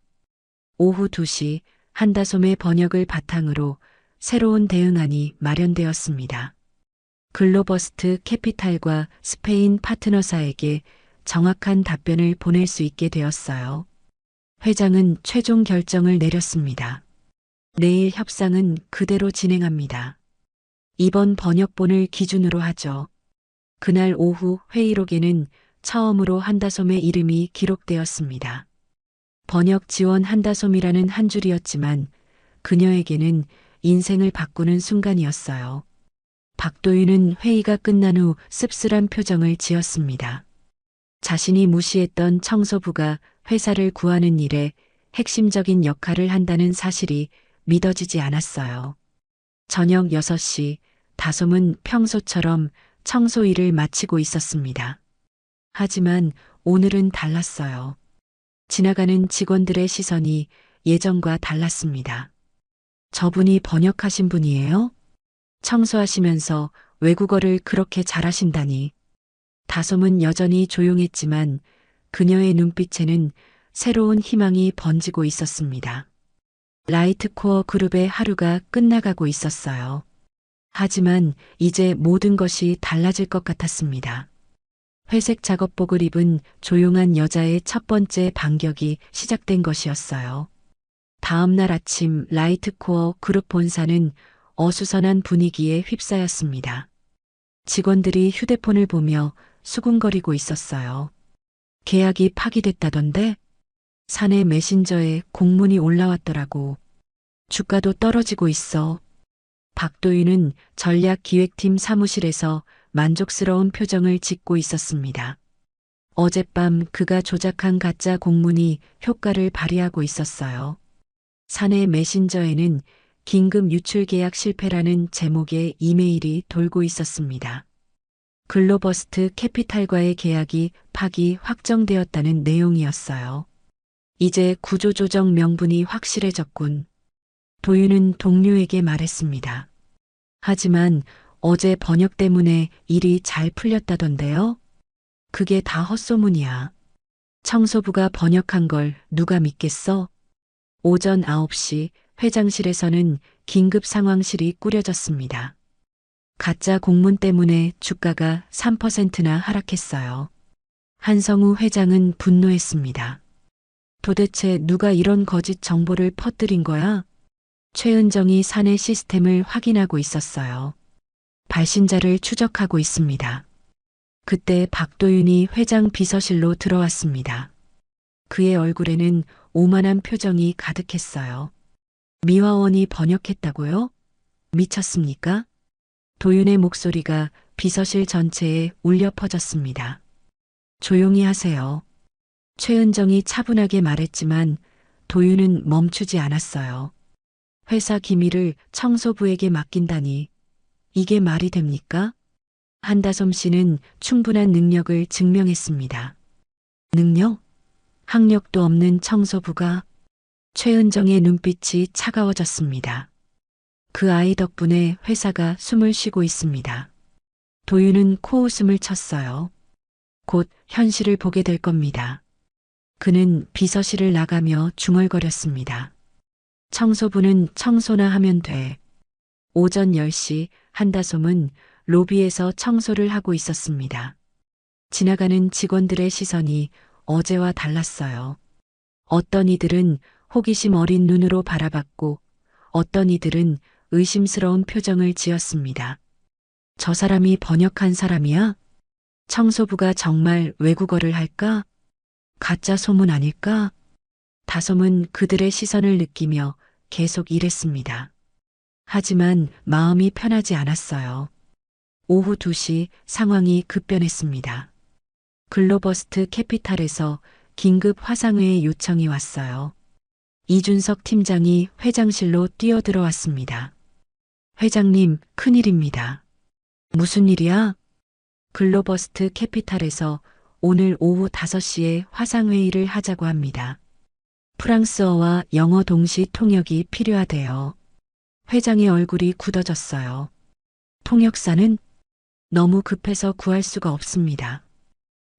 오후 2시 한다솜의 번역을 바탕으로 새로운 대응안이 마련되었습니다. 글로버스트 캐피탈과 스페인 파트너사에게 정확한 답변을 보낼 수 있게 되었어요. 회장은 최종 결정을 내렸습니다. 내일 협상은 그대로 진행합니다. 이번 번역본을 기준으로 하죠. 그날 오후 회의록에는 처음으로 한다솜의 이름이 기록되었습니다. 번역 지원 한다솜이라는 한 줄이었지만 그녀에게는 인생을 바꾸는 순간이었어요. 박도윤은 회의가 끝난 후 씁쓸한 표정을 지었습니다. 자신이 무시했던 청소부가 회사를 구하는 일에 핵심적인 역할을 한다는 사실이 믿어지지 않았어요. 저녁 6시 다솜은 평소처럼 청소 일을 마치고 있었습니다. 하지만 오늘은 달랐어요. 지나가는 직원들의 시선이 예전과 달랐습니다. 저분이 번역하신 분이에요? 청소하시면서 외국어를 그렇게 잘하신다니. 다솜은 여전히 조용했지만 그녀의 눈빛에는 새로운 희망이 번지고 있었습니다. 라이트코어 그룹의 하루가 끝나가고 있었어요. 하지만 이제 모든 것이 달라질 것 같았습니다. 회색 작업복을 입은 조용한 여자의 첫 번째 반격이 시작된 것이었어요. 다음 날 아침 라이트코어 그룹 본사는 어수선한 분위기에 휩싸였습니다. 직원들이 휴대폰을 보며 수군거리고 있었어요. 계약이 파기됐다던데? 사내 메신저에 공문이 올라왔더라고. 주가도 떨어지고 있어. 박도윤은 전략기획팀 사무실에서 만족스러운 표정을 짓고 있었습니다. 어젯밤 그가 조작한 가짜 공문이 효과를 발휘하고 있었어요. 사내 메신저에는 긴급 유출 계약 실패라는 제목의 이메일이 돌고 있었습니다. 글로버스트 캐피탈과의 계약이 파기 확정되었다는 내용이었어요. 이제 구조조정 명분이 확실해졌군. 도윤은 동료에게 말했습니다. 하지만 어제 번역 때문에 일이 잘 풀렸다던데요? 그게 다 헛소문이야. 청소부가 번역한 걸 누가 믿겠어? 오전 9시 회장실에서는 긴급 상황실이 꾸려졌습니다. 가짜 공문 때문에 주가가 3%나 하락했어요. 한성우 회장은 분노했습니다. 도대체 누가 이런 거짓 정보를 퍼뜨린 거야? 최은정이 사내 시스템을 확인하고 있었어요. 발신자를 추적하고 있습니다. 그때 박도윤이 회장 비서실로 들어왔습니다. 그의 얼굴에는 오만한 표정이 가득했어요. 미화원이 번역했다고요? 미쳤습니까? 도윤의 목소리가 비서실 전체에 울려 퍼졌습니다. 조용히 하세요. 최은정이 차분하게 말했지만 도윤은 멈추지 않았어요. 회사 기밀을 청소부에게 맡긴다니 이게 말이 됩니까? 한다솜 씨는 충분한 능력을 증명했습니다. 능력? 학력도 없는 청소부가? 최은정의 눈빛이 차가워졌습니다. 그 아이 덕분에 회사가 숨을 쉬고 있습니다. 도윤은 코웃음을 쳤어요. 곧 현실을 보게 될 겁니다. 그는 비서실을 나가며 중얼거렸습니다. 청소부는 청소나 하면 돼. 오전 10시 한다솜은 로비에서 청소를 하고 있었습니다. 지나가는 직원들의 시선이 어제와 달랐어요. 어떤 이들은 호기심 어린 눈으로 바라봤고 어떤 이들은 의심스러운 표정을 지었습니다. 저 사람이 번역한 사람이야? 청소부가 정말 외국어를 할까? 가짜 소문 아닐까? 다솜은 그들의 시선을 느끼며 계속 일했습니다. 하지만 마음이 편하지 않았어요. 오후 2시 상황이 급변했습니다. 글로버스트 캐피탈에서 긴급 화상회의 요청이 왔어요. 이준석 팀장이 회장실로 뛰어들어왔습니다. 회장님, 큰일입니다. 무슨 일이야? 글로버스트 캐피탈에서 오늘 오후 5시에 화상회의를 하자고 합니다. 프랑스어와 영어 동시 통역이 필요하대요. 회장의 얼굴이 굳어졌어요. 통역사는 너무 급해서 구할 수가 없습니다.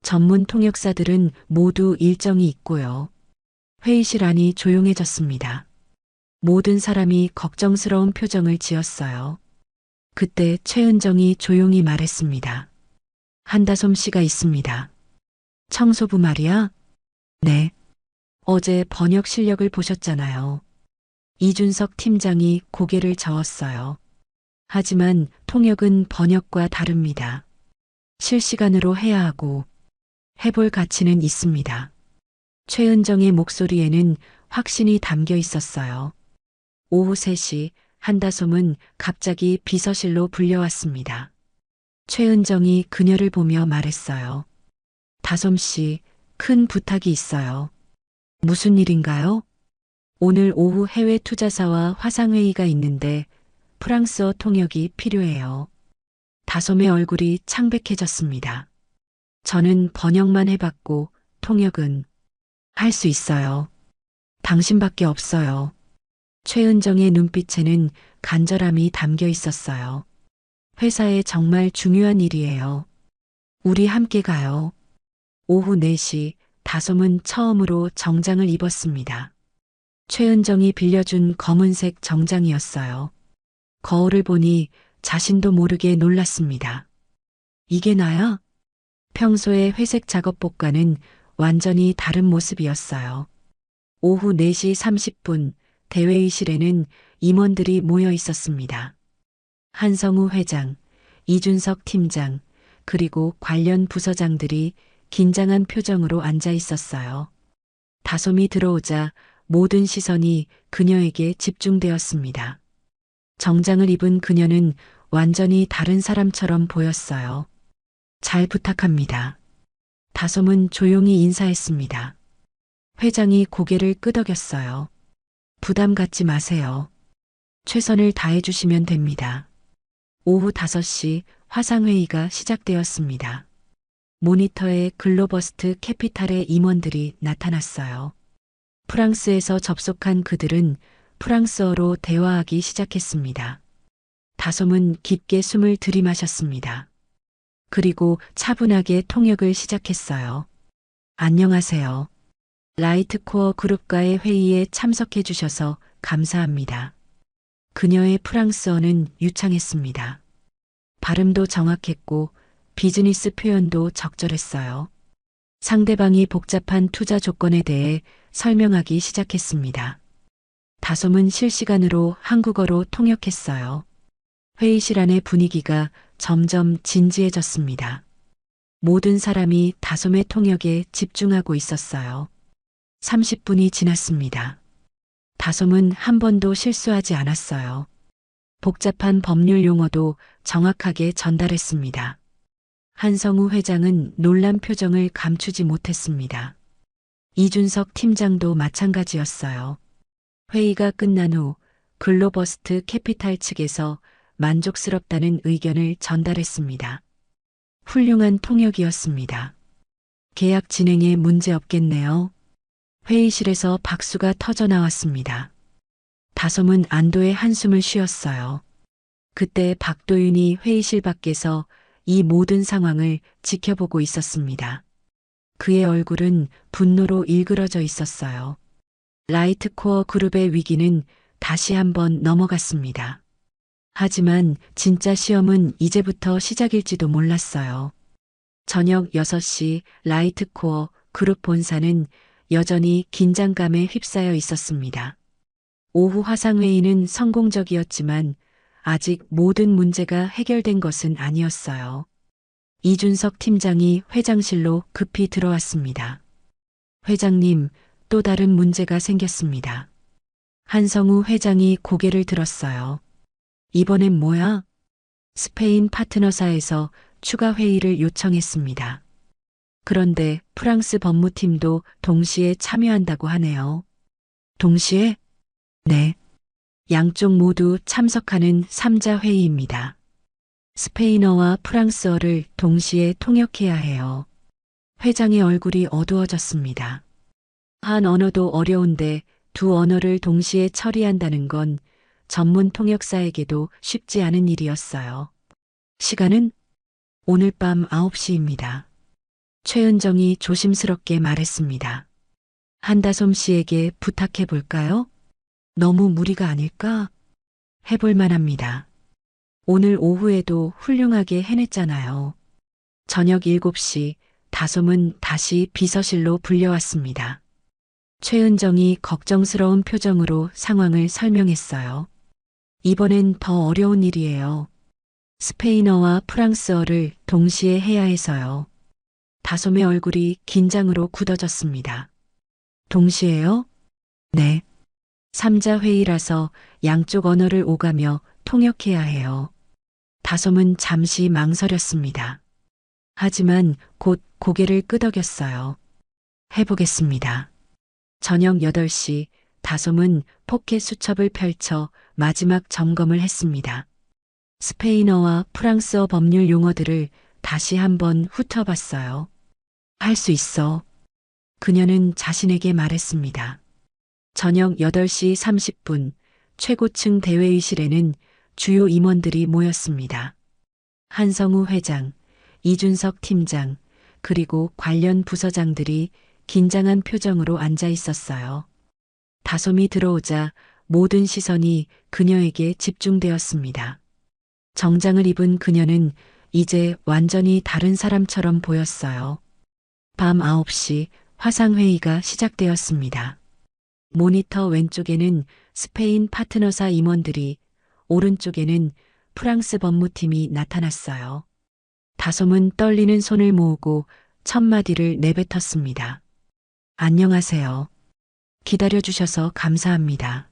전문 통역사들은 모두 일정이 있고요. 회의실 안이 조용해졌습니다. 모든 사람이 걱정스러운 표정을 지었어요. 그때 최은정이 조용히 말했습니다. 한다솜 씨가 있습니다. 청소부 말이야? 네. 어제 번역 실력을 보셨잖아요. 이준석 팀장이 고개를 저었어요. 하지만 통역은 번역과 다릅니다. 실시간으로 해야 하고 해볼 가치는 있습니다. 최은정의 목소리에는 확신이 담겨 있었어요. 오후 3시 한다솜은 갑자기 비서실로 불려왔습니다. 최은정이 그녀를 보며 말했어요. 다솜 씨, 큰 부탁이 있어요. 무슨 일인가요? 오늘 오후 해외 투자사와 화상회의가 있는데 프랑스어 통역이 필요해요. 다솜의 얼굴이 창백해졌습니다. 저는 번역만 해봤고 통역은 할 수 있어요. 당신밖에 없어요. 최은정의 눈빛에는 간절함이 담겨 있었어요. 회사에 정말 중요한 일이에요. 우리 함께 가요. 오후 4시 다솜은 처음으로 정장을 입었습니다. 최은정이 빌려준 검은색 정장이었어요. 거울을 보니 자신도 모르게 놀랐습니다. 이게 나야? 평소의 회색 작업복과는 완전히 다른 모습이었어요. 오후 4시 30분 대회의실에는 임원들이 모여 있었습니다. 한성우 회장, 이준석 팀장, 그리고 관련 부서장들이 긴장한 표정으로 앉아 있었어요. 다솜이 들어오자 모든 시선이 그녀에게 집중되었습니다. 정장을 입은 그녀는 완전히 다른 사람처럼 보였어요. 잘 부탁합니다. 다솜은 조용히 인사했습니다. 회장이 고개를 끄덕였어요. 부담 갖지 마세요. 최선을 다해 주시면 됩니다. 오후 5시 화상회의가 시작되었습니다. 모니터에 글로버스트 캐피탈의 임원들이 나타났어요. 프랑스에서 접속한 그들은 프랑스어로 대화하기 시작했습니다. 다솜은 깊게 숨을 들이마셨습니다. 그리고 차분하게 통역을 시작했어요. 안녕하세요. 라이트코어 그룹과의 회의에 참석해 주셔서 감사합니다. 그녀의 프랑스어는 유창했습니다. 발음도 정확했고 비즈니스 표현도 적절했어요. 상대방이 복잡한 투자 조건에 대해 설명하기 시작했습니다. 다솜은 실시간으로 한국어로 통역했어요. 회의실 안의 분위기가 점점 진지해졌습니다. 모든 사람이 다솜의 통역에 집중하고 있었어요. 30분이 지났습니다. 다솜은 한 번도 실수하지 않았어요. 복잡한 법률 용어도 정확하게 전달했습니다. 한성우 회장은 놀란 표정을 감추지 못했습니다. 이준석 팀장도 마찬가지였어요. 회의가 끝난 후 글로버스트 캐피탈 측에서 만족스럽다는 의견을 전달했습니다. 훌륭한 통역이었습니다. 계약 진행에 문제 없겠네요. 회의실에서 박수가 터져 나왔습니다. 다솜은 안도의 한숨을 쉬었어요. 그때 박도윤이 회의실 밖에서 이 모든 상황을 지켜보고 있었습니다. 그의 얼굴은 분노로 일그러져 있었어요. 라이트코어 그룹의 위기는 다시 한번 넘어갔습니다. 하지만 진짜 시험은 이제부터 시작일지도 몰랐어요. 저녁 6시 라이트코어 그룹 본사는 여전히 긴장감에 휩싸여 있었습니다. 오후 화상회의는 성공적이었지만 아직 모든 문제가 해결된 것은 아니었어요. 이준석 팀장이 회장실로 급히 들어왔습니다. 회장님, 또 다른 문제가 생겼습니다. 한성우 회장이 고개를 들었어요. 이번엔 뭐야? 스페인 파트너사에서 추가 회의를 요청했습니다. 그런데 프랑스 법무팀도 동시에 참여한다고 하네요. 동시에? 네. 양쪽 모두 참석하는 3자 회의입니다. 스페인어와 프랑스어를 동시에 통역해야 해요. 회장의 얼굴이 어두워졌습니다. 한 언어도 어려운데 두 언어를 동시에 처리한다는 건 전문 통역사에게도 쉽지 않은 일이었어요. 시간은 오늘 밤 9시입니다. 최은정이 조심스럽게 말했습니다. 한다솜 씨에게 부탁해 볼까요? 너무 무리가 아닐까? 해볼 만합니다. 오늘 오후에도 훌륭하게 해냈잖아요. 저녁 7시 다솜은 다시 비서실로 불려왔습니다. 최은정이 걱정스러운 표정으로 상황을 설명했어요. 이번엔 더 어려운 일이에요. 스페인어와 프랑스어를 동시에 해야 해서요. 다솜의 얼굴이 긴장으로 굳어졌습니다. 동시에요? 네. 3자 회의라서 양쪽 언어를 오가며 통역해야 해요. 다솜은 잠시 망설였습니다. 하지만 곧 고개를 끄덕였어요. 해보겠습니다. 저녁 8시 다솜은 포켓 수첩을 펼쳐 마지막 점검을 했습니다. 스페인어와 프랑스어 법률 용어들을 다시 한번 훑어봤어요. 할 수 있어. 그녀는 자신에게 말했습니다. 저녁 8시 30분 최고층 대회의실에는 주요 임원들이 모였습니다. 한성우 회장, 이준석 팀장, 그리고 관련 부서장들이 긴장한 표정으로 앉아 있었어요. 다솜이 들어오자 모든 시선이 그녀에게 집중되었습니다. 정장을 입은 그녀는 이제 완전히 다른 사람처럼 보였어요. 밤 9시 화상회의가 시작되었습니다. 모니터 왼쪽에는 스페인 파트너사 임원들이, 오른쪽에는 프랑스 법무팀이 나타났어요. 다솜은 떨리는 손을 모으고 첫 마디를 내뱉었습니다. 안녕하세요. 기다려주셔서 감사합니다.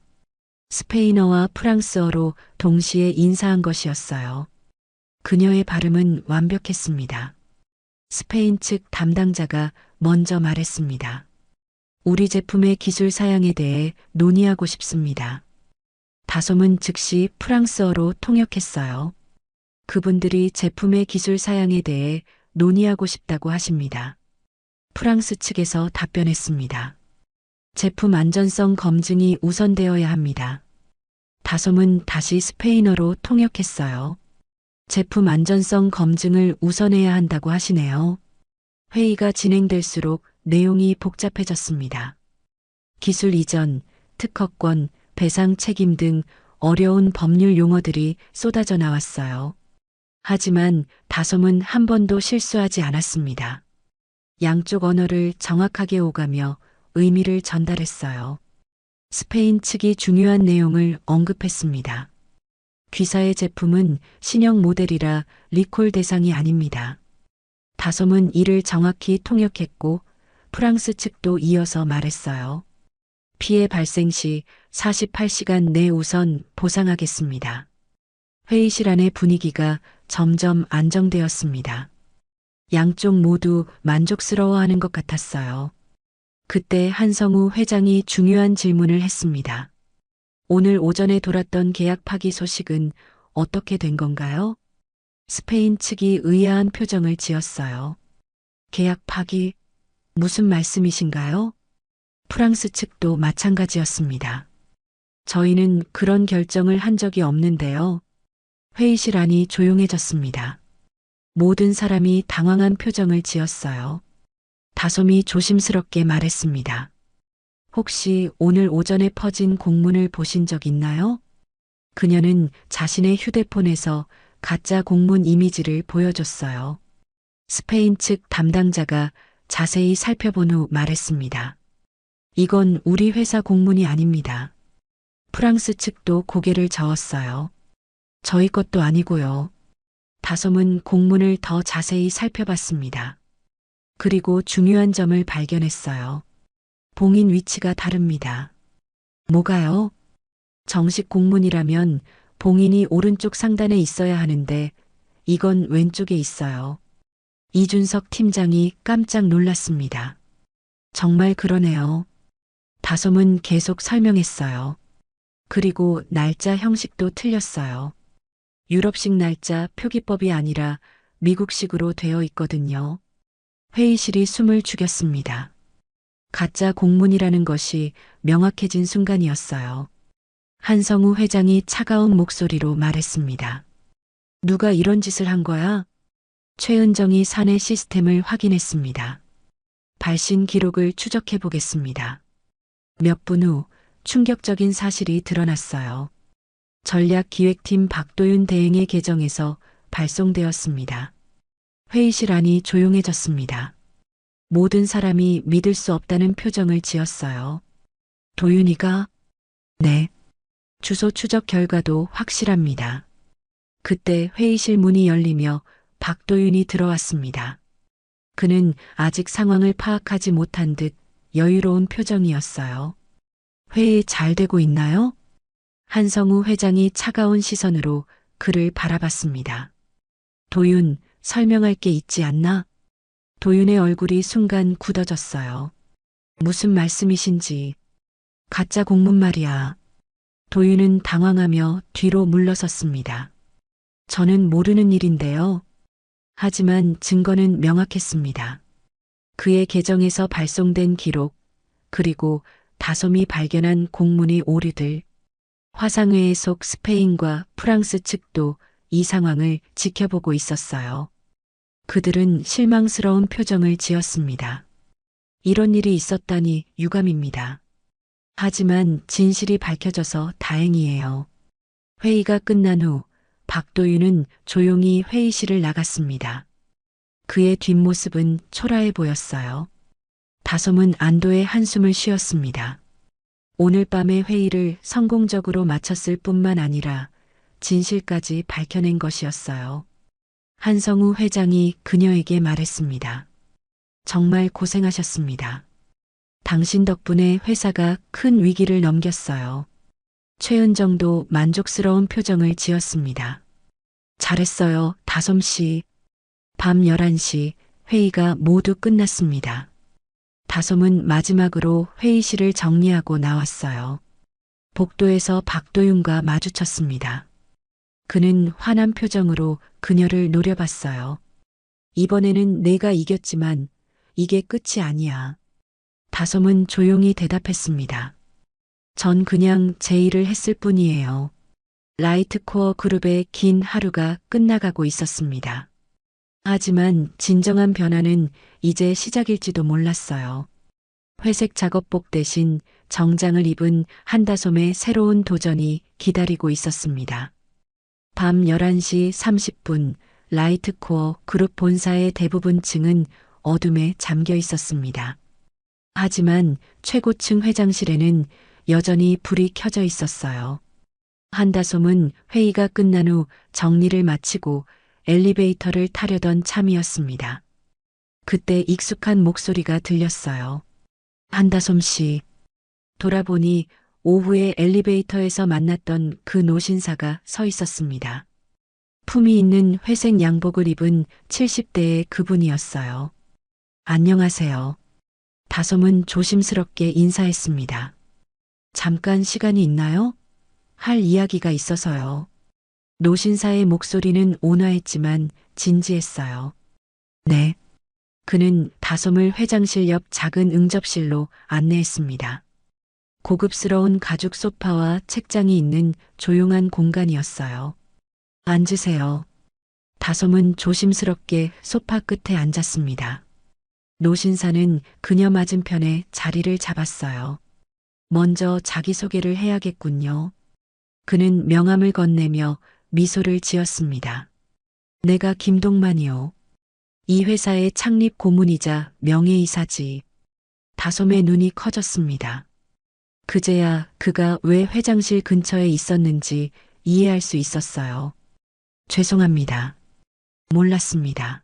스페인어와 프랑스어로 동시에 인사한 것이었어요. 그녀의 발음은 완벽했습니다. 스페인 측 담당자가 먼저 말했습니다. 우리 제품의 기술 사양에 대해 논의하고 싶습니다. 다솜은 즉시 프랑스어로 통역했어요. 그분들이 제품의 기술 사양에 대해 논의하고 싶다고 하십니다. 프랑스 측에서 답변했습니다. 제품 안전성 검증이 우선되어야 합니다. 다솜은 다시 스페인어로 통역했어요. 제품 안전성 검증을 우선해야 한다고 하시네요. 회의가 진행될수록 내용이 복잡해졌습니다. 기술 이전, 특허권, 배상 책임 등 어려운 법률 용어들이 쏟아져 나왔어요. 하지만 다솜은 한 번도 실수하지 않았습니다. 양쪽 언어를 정확하게 오가며 의미를 전달했어요. 스페인 측이 중요한 내용을 언급했습니다. 귀사의 제품은 신형 모델이라 리콜 대상이 아닙니다. 다솜은 이를 정확히 통역했고 프랑스 측도 이어서 말했어요. 피해 발생 시 48시간 내 우선 보상하겠습니다. 회의실 안의 분위기가 점점 안정되었습니다. 양쪽 모두 만족스러워하는 것 같았어요. 그때 한성우 회장이 중요한 질문을 했습니다. 오늘 오전에 돌았던 계약 파기 소식은 어떻게 된 건가요? 스페인 측이 의아한 표정을 지었어요. 계약 파기? 무슨 말씀이신가요? 프랑스 측도 마찬가지였습니다. 저희는 그런 결정을 한 적이 없는데요. 회의실 안이 조용해졌습니다. 모든 사람이 당황한 표정을 지었어요. 다솜이 조심스럽게 말했습니다. 혹시 오늘 오전에 퍼진 공문을 보신 적 있나요? 그녀는 자신의 휴대폰에서 가짜 공문 이미지를 보여줬어요. 스페인 측 담당자가 자세히 살펴본 후 말했습니다. 이건 우리 회사 공문이 아닙니다. 프랑스 측도 고개를 저었어요. 저희 것도 아니고요. 다솜은 공문을 더 자세히 살펴봤습니다. 그리고 중요한 점을 발견했어요. 봉인 위치가 다릅니다. 뭐가요? 정식 공문이라면 봉인이 오른쪽 상단에 있어야 하는데 이건 왼쪽에 있어요. 이준석 팀장이 깜짝 놀랐습니다. 정말 그러네요. 다솜은 계속 설명했어요. 그리고 날짜 형식도 틀렸어요. 유럽식 날짜 표기법이 아니라 미국식으로 되어 있거든요. 회의실이 숨을 죽였습니다. 가짜 공문이라는 것이 명확해진 순간이었어요. 한성우 회장이 차가운 목소리로 말했습니다. 누가 이런 짓을 한 거야? 최은정이 사내 시스템을 확인했습니다. 발신 기록을 추적해 보겠습니다. 몇 분 후 충격적인 사실이 드러났어요. 전략기획팀 박도윤 대행의 계정에서 발송되었습니다. 회의실 안이 조용해졌습니다. 모든 사람이 믿을 수 없다는 표정을 지었어요. 도윤이가? 네. 주소 추적 결과도 확실합니다. 그때 회의실 문이 열리며 박도윤이 들어왔습니다. 그는 아직 상황을 파악하지 못한 듯 여유로운 표정이었어요. 회의 잘 되고 있나요? 한성우 회장이 차가운 시선으로 그를 바라봤습니다. 도윤, 설명할 게 있지 않나? 도윤의 얼굴이 순간 굳어졌어요. 무슨 말씀이신지. 가짜 공문 말이야. 도윤은 당황하며 뒤로 물러섰습니다. 저는 모르는 일인데요. 하지만 증거는 명확했습니다. 그의 계정에서 발송된 기록, 그리고 다솜이 발견한 공문의 오류들. 화상회의 속 스페인과 프랑스 측도 이 상황을 지켜보고 있었어요. 그들은 실망스러운 표정을 지었습니다. 이런 일이 있었다니 유감입니다. 하지만 진실이 밝혀져서 다행이에요. 회의가 끝난 후 박도윤은 조용히 회의실을 나갔습니다. 그의 뒷모습은 초라해 보였어요. 다솜은 안도의 한숨을 쉬었습니다. 오늘 밤의 회의를 성공적으로 마쳤을 뿐만 아니라 진실까지 밝혀낸 것이었어요. 한성우 회장이 그녀에게 말했습니다. 정말 고생하셨습니다. 당신 덕분에 회사가 큰 위기를 넘겼어요. 최은정도 만족스러운 표정을 지었습니다. 잘했어요, 다솜 씨. 밤 11시 회의가 모두 끝났습니다. 다솜은 마지막으로 회의실을 정리하고 나왔어요. 복도에서 박도윤과 마주쳤습니다. 그는 화난 표정으로 그녀를 노려봤어요. 이번에는 내가 이겼지만 이게 끝이 아니야. 다솜은 조용히 대답했습니다. 전 그냥 제 일을 했을 뿐이에요. 라이트코어 그룹의 긴 하루가 끝나가고 있었습니다. 하지만 진정한 변화는 이제 시작일지도 몰랐어요. 회색 작업복 대신 정장을 입은 한다솜의 새로운 도전이 기다리고 있었습니다. 밤 11시 30분 라이트코어 그룹 본사의 대부분 층은 어둠에 잠겨 있었습니다. 하지만 최고층 회장실에는 여전히 불이 켜져 있었어요. 한다솜은 회의가 끝난 후 정리를 마치고 엘리베이터를 타려던 참이었습니다. 그때 익숙한 목소리가 들렸어요. 한다솜 씨. 돌아보니 오후에 엘리베이터에서 만났던 그 노신사가 서 있었습니다. 품위 있는 회색 양복을 입은 70대의 그분이었어요. 안녕하세요. 다솜은 조심스럽게 인사했습니다. 잠깐 시간이 있나요? 할 이야기가 있어서요. 노신사의 목소리는 온화했지만 진지했어요. 네. 그는 다솜을 회장실 옆 작은 응접실로 안내했습니다. 고급스러운 가죽 소파와 책장이 있는 조용한 공간이었어요. 앉으세요. 다솜은 조심스럽게 소파 끝에 앉았습니다. 노신사는 그녀 맞은편에 자리를 잡았어요. 먼저 자기소개를 해야겠군요. 그는 명함을 건네며 미소를 지었습니다. 내가 김동만이요. 이 회사의 창립 고문이자 명예이사지. 다솜의 눈이 커졌습니다. 그제야 그가 왜 회장실 근처에 있었는지 이해할 수 있었어요. 죄송합니다. 몰랐습니다.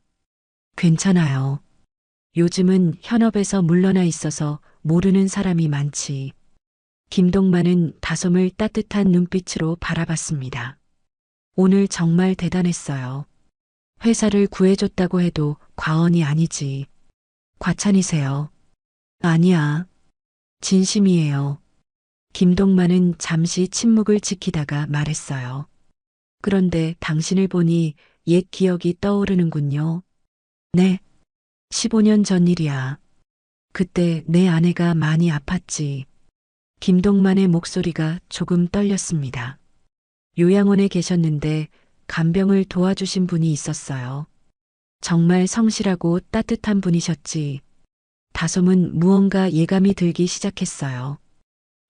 괜찮아요. 요즘은 현업에서 물러나 있어서 모르는 사람이 많지. 김동만은 다솜을 따뜻한 눈빛으로 바라봤습니다. 오늘 정말 대단했어요. 회사를 구해줬다고 해도 과언이 아니지. 과찬이세요. 아니야. 진심이에요. 김동만은 잠시 침묵을 지키다가 말했어요. 그런데 당신을 보니 옛 기억이 떠오르는군요. 네. 15년 전 일이야. 그때 내 아내가 많이 아팠지. 김동만의 목소리가 조금 떨렸습니다. 요양원에 계셨는데 간병을 도와주신 분이 있었어요. 정말 성실하고 따뜻한 분이셨지. 다솜은 무언가 예감이 들기 시작했어요.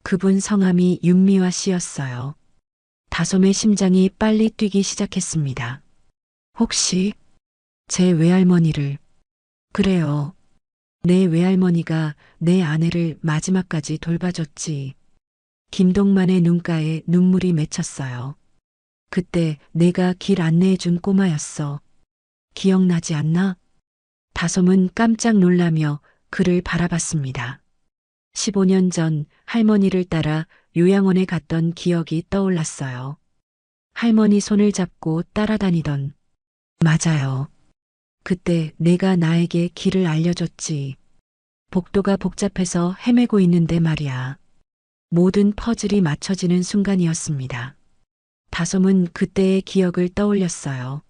그분 성함이 윤미화 씨였어요. 다솜의 심장이 빨리 뛰기 시작했습니다. 혹시 제 외할머니를... 그래요. 내 외할머니가 내 아내를 마지막까지 돌봐줬지. 김동만의 눈가에 눈물이 맺혔어요. 그때 내가 길 안내해준 꼬마였어. 기억나지 않나? 다솜은 깜짝 놀라며 그를 바라봤습니다. 15년 전 할머니를 따라 요양원에 갔던 기억이 떠올랐어요. 할머니 손을 잡고 따라다니던... 맞아요. 그때 내가 나에게 길을 알려줬지. 복도가 복잡해서 헤매고 있는데 말이야. 모든 퍼즐이 맞춰지는 순간이었습니다. 다솜은 그때의 기억을 떠올렸어요.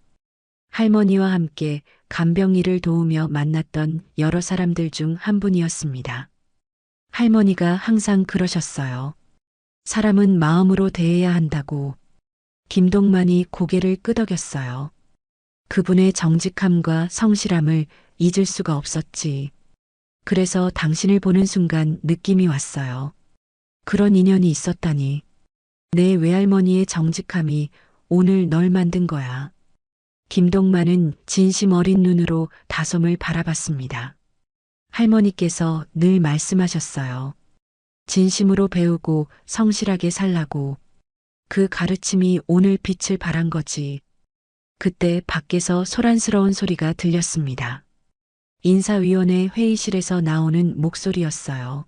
할머니와 함께 간병 일을 도우며 만났던 여러 사람들 중 한 분이었습니다. 할머니가 항상 그러셨어요. 사람은 마음으로 대해야 한다고. 김동만이 고개를 끄덕였어요. 그분의 정직함과 성실함을 잊을 수가 없었지. 그래서 당신을 보는 순간 느낌이 왔어요. 그런 인연이 있었다니. 내 외할머니의 정직함이 오늘 널 만든 거야. 김동만은 진심 어린 눈으로 다솜을 바라봤습니다. 할머니께서 늘 말씀하셨어요. 진심으로 배우고 성실하게 살라고. 그 가르침이 오늘 빛을 발한 거지. 그때 밖에서 소란스러운 소리가 들렸습니다. 인사위원회 회의실에서 나오는 목소리였어요.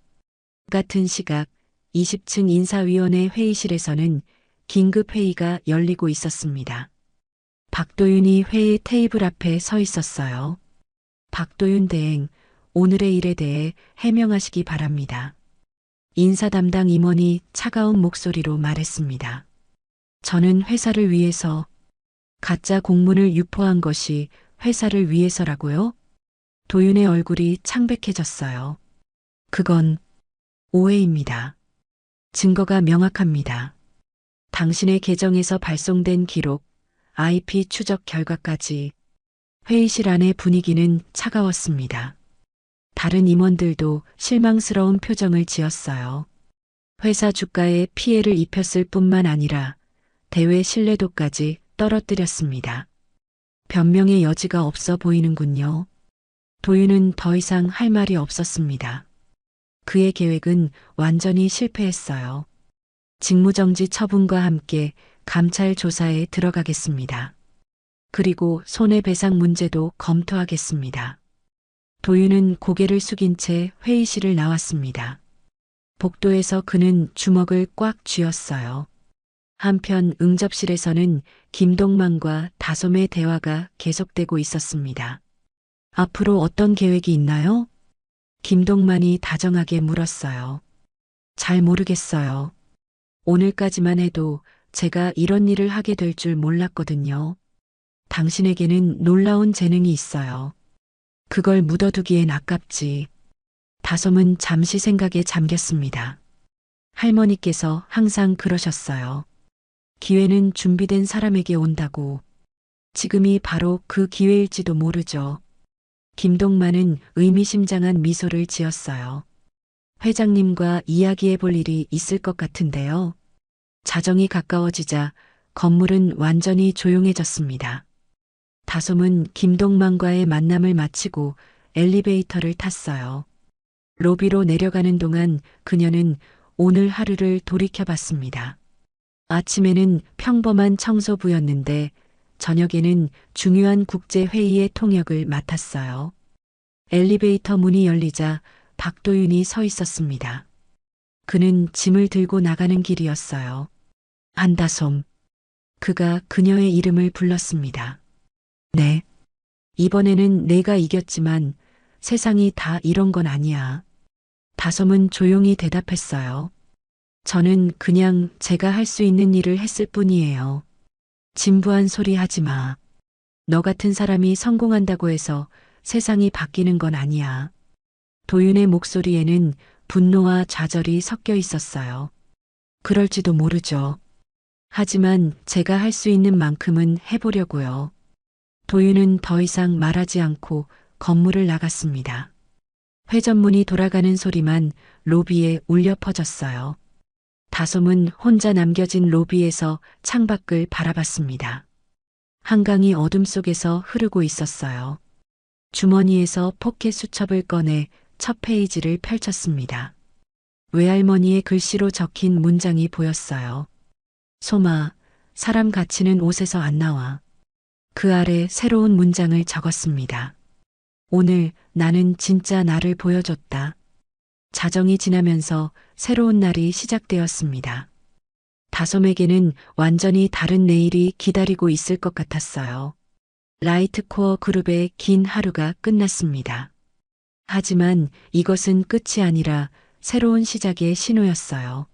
같은 시각 20층 인사위원회 회의실에서는 긴급 회의가 열리고 있었습니다. 박도윤이 회의 테이블 앞에 서 있었어요. 박도윤 대행, 오늘의 일에 대해 해명하시기 바랍니다. 인사 담당 임원이 차가운 목소리로 말했습니다. 저는 회사를 위해서 가짜 공문을 유포한 것이 회사를 위해서라고요? 도윤의 얼굴이 창백해졌어요. 그건 오해입니다. 증거가 명확합니다. 당신의 계정에서 발송된 기록, IP 추적 결과까지. 회의실 안의 분위기는 차가웠습니다. 다른 임원들도 실망스러운 표정을 지었어요. 회사 주가에 피해를 입혔을 뿐만 아니라 대회 신뢰도까지 떨어뜨렸습니다. 변명의 여지가 없어 보이는군요. 도윤은 더 이상 할 말이 없었습니다. 그의 계획은 완전히 실패했어요. 직무정지 처분과 함께 감찰 조사에 들어가겠습니다. 그리고 손해배상 문제도 검토하겠습니다. 도윤은 고개를 숙인 채 회의실을 나왔습니다. 복도에서 그는 주먹을 꽉 쥐었어요. 한편 응접실에서는 김동만과 다솜의 대화가 계속되고 있었습니다. 앞으로 어떤 계획이 있나요? 김동만이 다정하게 물었어요. 잘 모르겠어요. 오늘까지만 해도 제가 이런 일을 하게 될 줄 몰랐거든요. 당신에게는 놀라운 재능이 있어요. 그걸 묻어두기엔 아깝지. 다솜은 잠시 생각에 잠겼습니다. 할머니께서 항상 그러셨어요. 기회는 준비된 사람에게 온다고. 지금이 바로 그 기회일지도 모르죠. 김동만은 의미심장한 미소를 지었어요. 회장님과 이야기해 볼 일이 있을 것 같은데요. 자정이 가까워지자 건물은 완전히 조용해졌습니다. 다솜은 김동만과의 만남을 마치고 엘리베이터를 탔어요. 로비로 내려가는 동안 그녀는 오늘 하루를 돌이켜봤습니다. 아침에는 평범한 청소부였는데 저녁에는 중요한 국제회의의 통역을 맡았어요. 엘리베이터 문이 열리자 박도윤이 서 있었습니다. 그는 짐을 들고 나가는 길이었어요. 한다솜. 그가 그녀의 이름을 불렀습니다. 네. 이번에는 내가 이겼지만 세상이 다 이런 건 아니야. 다솜은 조용히 대답했어요. 저는 그냥 제가 할 수 있는 일을 했을 뿐이에요. 진부한 소리 하지 마. 너 같은 사람이 성공한다고 해서 세상이 바뀌는 건 아니야. 도윤의 목소리에는 분노와 좌절이 섞여 있었어요. 그럴지도 모르죠. 하지만 제가 할 수 있는 만큼은 해보려고요. 도윤은 더 이상 말하지 않고 건물을 나갔습니다. 회전문이 돌아가는 소리만 로비에 울려 퍼졌어요. 다솜은 혼자 남겨진 로비에서 창밖을 바라봤습니다. 한강이 어둠 속에서 흐르고 있었어요. 주머니에서 포켓 수첩을 꺼내 첫 페이지를 펼쳤습니다. 외할머니의 글씨로 적힌 문장이 보였어요. 소마, 사람 가치는 옷에서 안 나와. 그 아래 새로운 문장을 적었습니다. 오늘 나는 진짜 나를 보여줬다. 자정이 지나면서 새로운 날이 시작되었습니다. 다솜에게는 완전히 다른 내일이 기다리고 있을 것 같았어요. 라이트코어 그룹의 긴 하루가 끝났습니다. 하지만 이것은 끝이 아니라 새로운 시작의 신호였어요.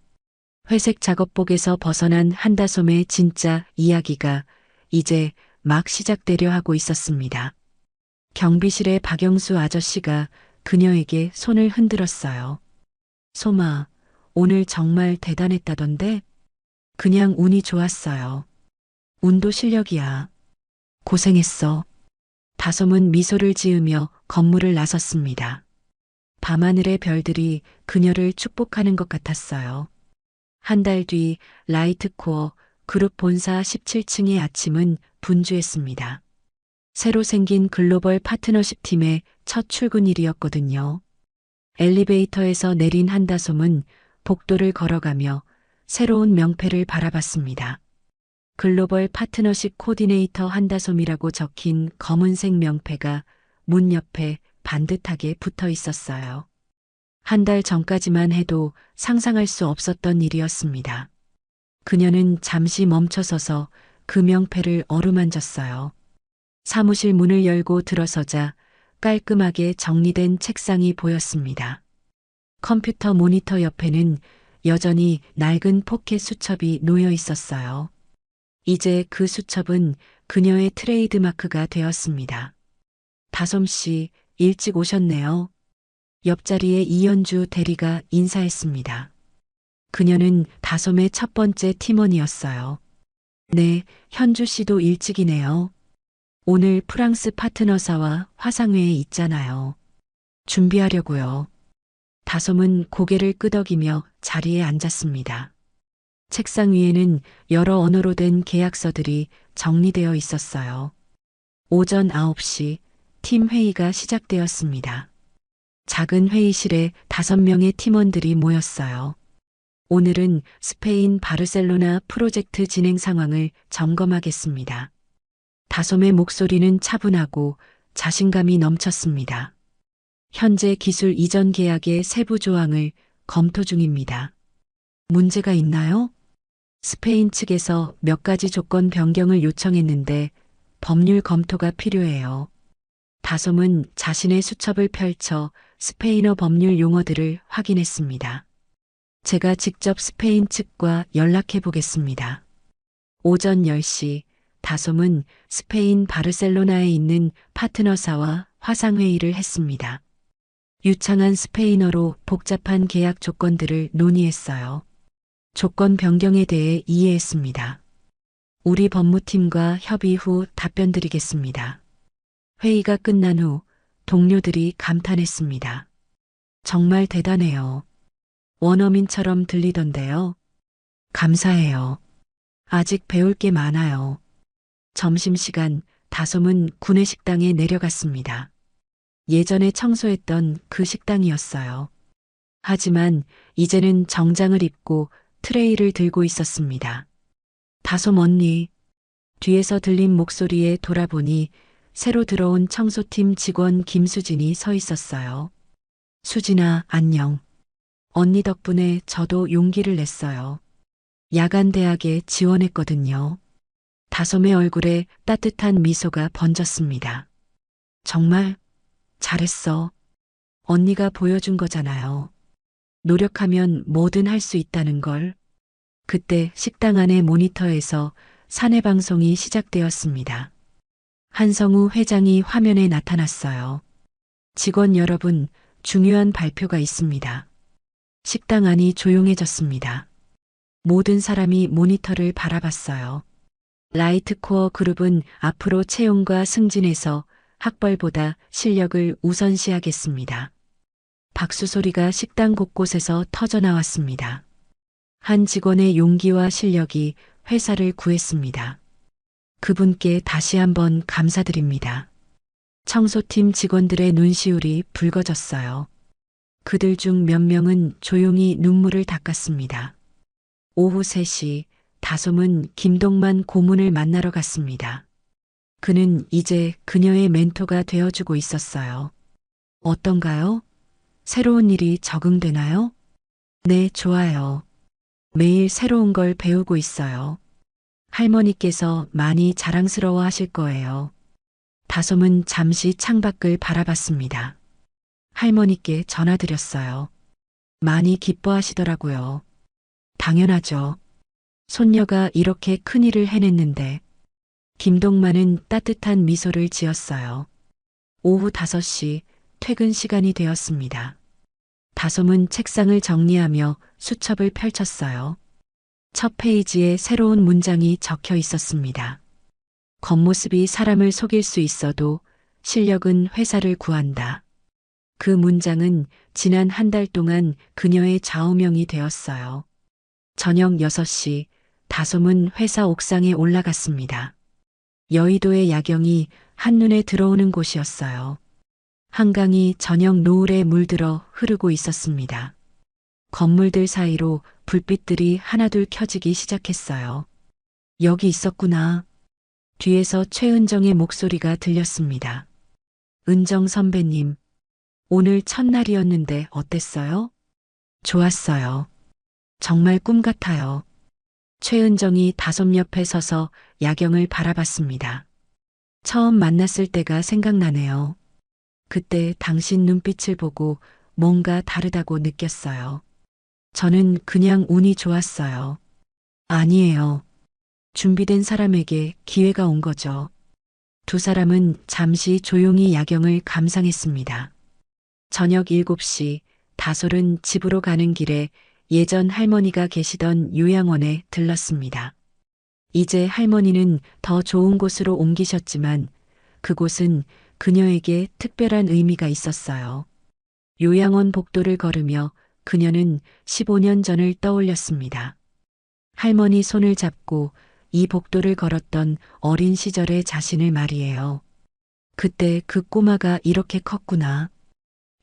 회색 작업복에서 벗어난 한다솜의 진짜 이야기가 이제 막 시작되려 하고 있었습니다. 경비실의 박영수 아저씨가 그녀에게 손을 흔들었어요. 소마, 오늘 정말 대단했다던데? 그냥 운이 좋았어요. 운도 실력이야. 고생했어. 다솜은 미소를 지으며 건물을 나섰습니다. 밤하늘의 별들이 그녀를 축복하는 것 같았어요. 한 달 뒤 라이트코어 그룹 본사 17층의 아침은 분주했습니다. 새로 생긴 글로벌 파트너십 팀의 첫 출근일이었거든요. 엘리베이터에서 내린 한다솜은 복도를 걸어가며 새로운 명패를 바라봤습니다. 글로벌 파트너십 코디네이터 한다솜이라고 적힌 검은색 명패가 문 옆에 반듯하게 붙어 있었어요. 한 달 전까지만 해도 상상할 수 없었던 일이었습니다. 그녀는 잠시 멈춰서서 그 명패를 어루만졌어요. 사무실 문을 열고 들어서자 깔끔하게 정리된 책상이 보였습니다. 컴퓨터 모니터 옆에는 여전히 낡은 포켓 수첩이 놓여 있었어요. 이제 그 수첩은 그녀의 트레이드 마크가 되었습니다. 다솜 씨, 일찍 오셨네요. 옆자리에 이현주 대리가 인사했습니다. 그녀는 다솜의 첫 번째 팀원이었어요. 네, 현주 씨도 일찍이네요. 오늘 프랑스 파트너사와 화상회에 있잖아요. 준비하려고요. 다솜은 고개를 끄덕이며 자리에 앉았습니다. 책상 위에는 여러 언어로 된 계약서들이 정리되어 있었어요. 오전 9시 팀 회의가 시작되었습니다. 작은 회의실에 5명의 팀원들이 모였어요. 오늘은 스페인 바르셀로나 프로젝트 진행 상황을 점검하겠습니다. 다솜의 목소리는 차분하고 자신감이 넘쳤습니다. 현재 기술 이전 계약의 세부 조항을 검토 중입니다. 문제가 있나요? 스페인 측에서 몇 가지 조건 변경을 요청했는데 법률 검토가 필요해요. 다솜은 자신의 수첩을 펼쳐 스페인어 법률 용어들을 확인했습니다. 제가 직접 스페인 측과 연락해 보겠습니다. 오전 10시 다솜은 스페인 바르셀로나에 있는 파트너사와 화상회의를 했습니다. 유창한 스페인어로 복잡한 계약 조건들을 논의했어요. 조건 변경에 대해 이해했습니다. 우리 법무팀과 협의 후 답변 드리겠습니다. 회의가 끝난 후 동료들이 감탄했습니다. 정말 대단해요. 원어민처럼 들리던데요. 감사해요. 아직 배울 게 많아요. 점심시간 다솜은 구내식당에 내려갔습니다. 예전에 청소했던 그 식당이었어요. 하지만 이제는 정장을 입고 트레이를 들고 있었습니다. 다솜 언니, 뒤에서 들린 목소리에 돌아보니 새로 들어온 청소팀 직원 김수진이 서 있었어요. 수진아, 안녕. 언니 덕분에 저도 용기를 냈어요. 야간 대학에 지원했거든요. 다솜의 얼굴에 따뜻한 미소가 번졌습니다. 정말 잘했어. 언니가 보여준 거잖아요. 노력하면 뭐든 할 수 있다는 걸. 그때 식당 안의 모니터에서 사내 방송이 시작되었습니다. 한성우 회장이 화면에 나타났어요. 직원 여러분, 중요한 발표가 있습니다. 식당 안이 조용해졌습니다. 모든 사람이 모니터를 바라봤어요. 라이트코어 그룹은 앞으로 채용과 승진에서 학벌보다 실력을 우선시하겠습니다. 박수 소리가 식당 곳곳에서 터져나왔습니다. 한 직원의 용기와 실력이 회사를 구했습니다. 그분께 다시 한번 감사드립니다. 청소팀 직원들의 눈시울이 붉어졌어요. 그들 중 몇 명은 조용히 눈물을 닦았습니다. 오후 3시 다솜은 김동만 고문을 만나러 갔습니다. 그는 이제 그녀의 멘토가 되어주고 있었어요. 어떤가요? 새로운 일이 적응되나요? 네, 좋아요. 매일 새로운 걸 배우고 있어요. 할머니께서 많이 자랑스러워 하실 거예요. 다솜은 잠시 창밖을 바라봤습니다. 할머니께 전화드렸어요. 많이 기뻐하시더라고요. 당연하죠. 손녀가 이렇게 큰일을 해냈는데. 김동만은 따뜻한 미소를 지었어요. 오후 5시 퇴근 시간이 되었습니다. 다솜은 책상을 정리하며 수첩을 펼쳤어요. 첫 페이지에 새로운 문장이 적혀 있었습니다. 겉모습이 사람을 속일 수 있어도 실력은 회사를 구한다. 그 문장은 지난 한 달 동안 그녀의 좌우명이 되었어요. 저녁 6시 다솜은 회사 옥상에 올라갔습니다. 여의도의 야경이 한눈에 들어오는 곳이었어요. 한강이 저녁 노을에 물들어 흐르고 있었습니다. 건물들 사이로 불빛들이 하나둘 켜지기 시작했어요. 여기 있었구나. 뒤에서 최은정의 목소리가 들렸습니다. 은정 선배님, 오늘 첫날이었는데 어땠어요? 좋았어요. 정말 꿈 같아요. 최은정이 다솜 옆에 서서 야경을 바라봤습니다. 처음 만났을 때가 생각나네요. 그때 당신 눈빛을 보고 뭔가 다르다고 느꼈어요. 저는 그냥 운이 좋았어요. 아니에요. 준비된 사람에게 기회가 온 거죠. 두 사람은 잠시 조용히 야경을 감상했습니다. 저녁 7시 다솔은 집으로 가는 길에 예전 할머니가 계시던 요양원에 들렀습니다. 이제 할머니는 더 좋은 곳으로 옮기셨지만 그곳은 그녀에게 특별한 의미가 있었어요. 요양원 복도를 걸으며 그녀는 15년 전을 떠올렸습니다. 할머니 손을 잡고 이 복도를 걸었던 어린 시절의 자신을 말이에요. 그때 그 꼬마가 이렇게 컸구나.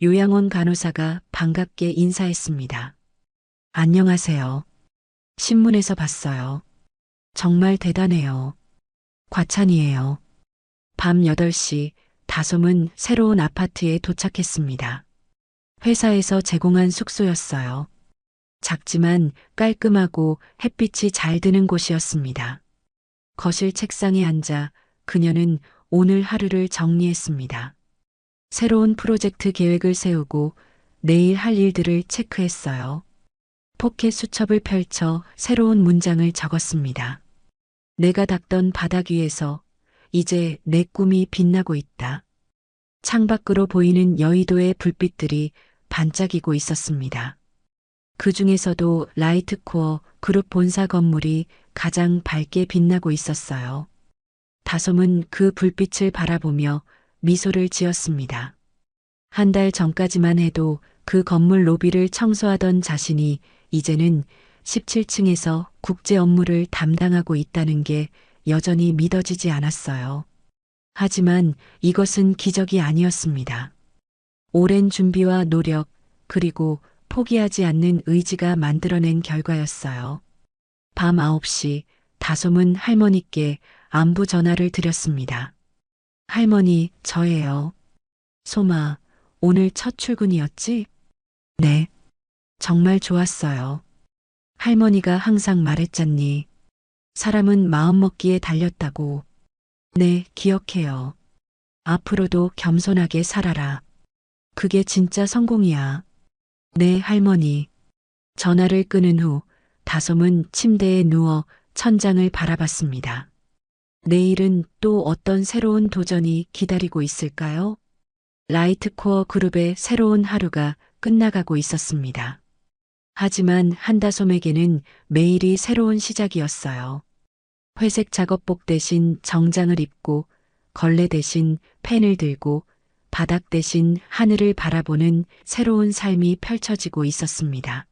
요양원 간호사가 반갑게 인사했습니다. 안녕하세요. 신문에서 봤어요. 정말 대단해요. 과찬이에요. 밤 8시 다솜은 새로운 아파트에 도착했습니다. 회사에서 제공한 숙소였어요. 작지만 깔끔하고 햇빛이 잘 드는 곳이었습니다. 거실 책상에 앉아 그녀는 오늘 하루를 정리했습니다. 새로운 프로젝트 계획을 세우고 내일 할 일들을 체크했어요. 포켓 수첩을 펼쳐 새로운 문장을 적었습니다. 내가 닦던 바닥 위에서 이제 내 꿈이 빛나고 있다. 창밖으로 보이는 여의도의 불빛들이 반짝이고 있었습니다. 그 중에서도 라이트코어 그룹 본사 건물이 가장 밝게 빛나고 있었어요. 다솜은 그 불빛을 바라보며 미소를 지었습니다. 한 달 전까지만 해도 그 건물 로비를 청소하던 자신이 이제는 17층에서 국제 업무를 담당하고 있다는 게 여전히 믿어지지 않았어요. 하지만 이것은 기적이 아니었습니다. 오랜 준비와 노력, 그리고 포기하지 않는 의지가 만들어낸 결과였어요. 밤 9시 다솜은 할머니께 안부 전화를 드렸습니다. 할머니, 저예요. 소마, 오늘 첫 출근이었지? 네. 정말 좋았어요. 할머니가 항상 말했잖니. 사람은 마음먹기에 달렸다고. 네, 기억해요. 앞으로도 겸손하게 살아라. 그게 진짜 성공이야. 네, 할머니. 전화를 끊은 후 다솜은 침대에 누워 천장을 바라봤습니다. 내일은 또 어떤 새로운 도전이 기다리고 있을까요? 라이트코어 그룹의 새로운 하루가 끝나가고 있었습니다. 하지만 한다솜에게는 매일이 새로운 시작이었어요. 회색 작업복 대신 정장을 입고 걸레 대신 펜을 들고 바닥 대신 하늘을 바라보는 새로운 삶이 펼쳐지고 있었습니다.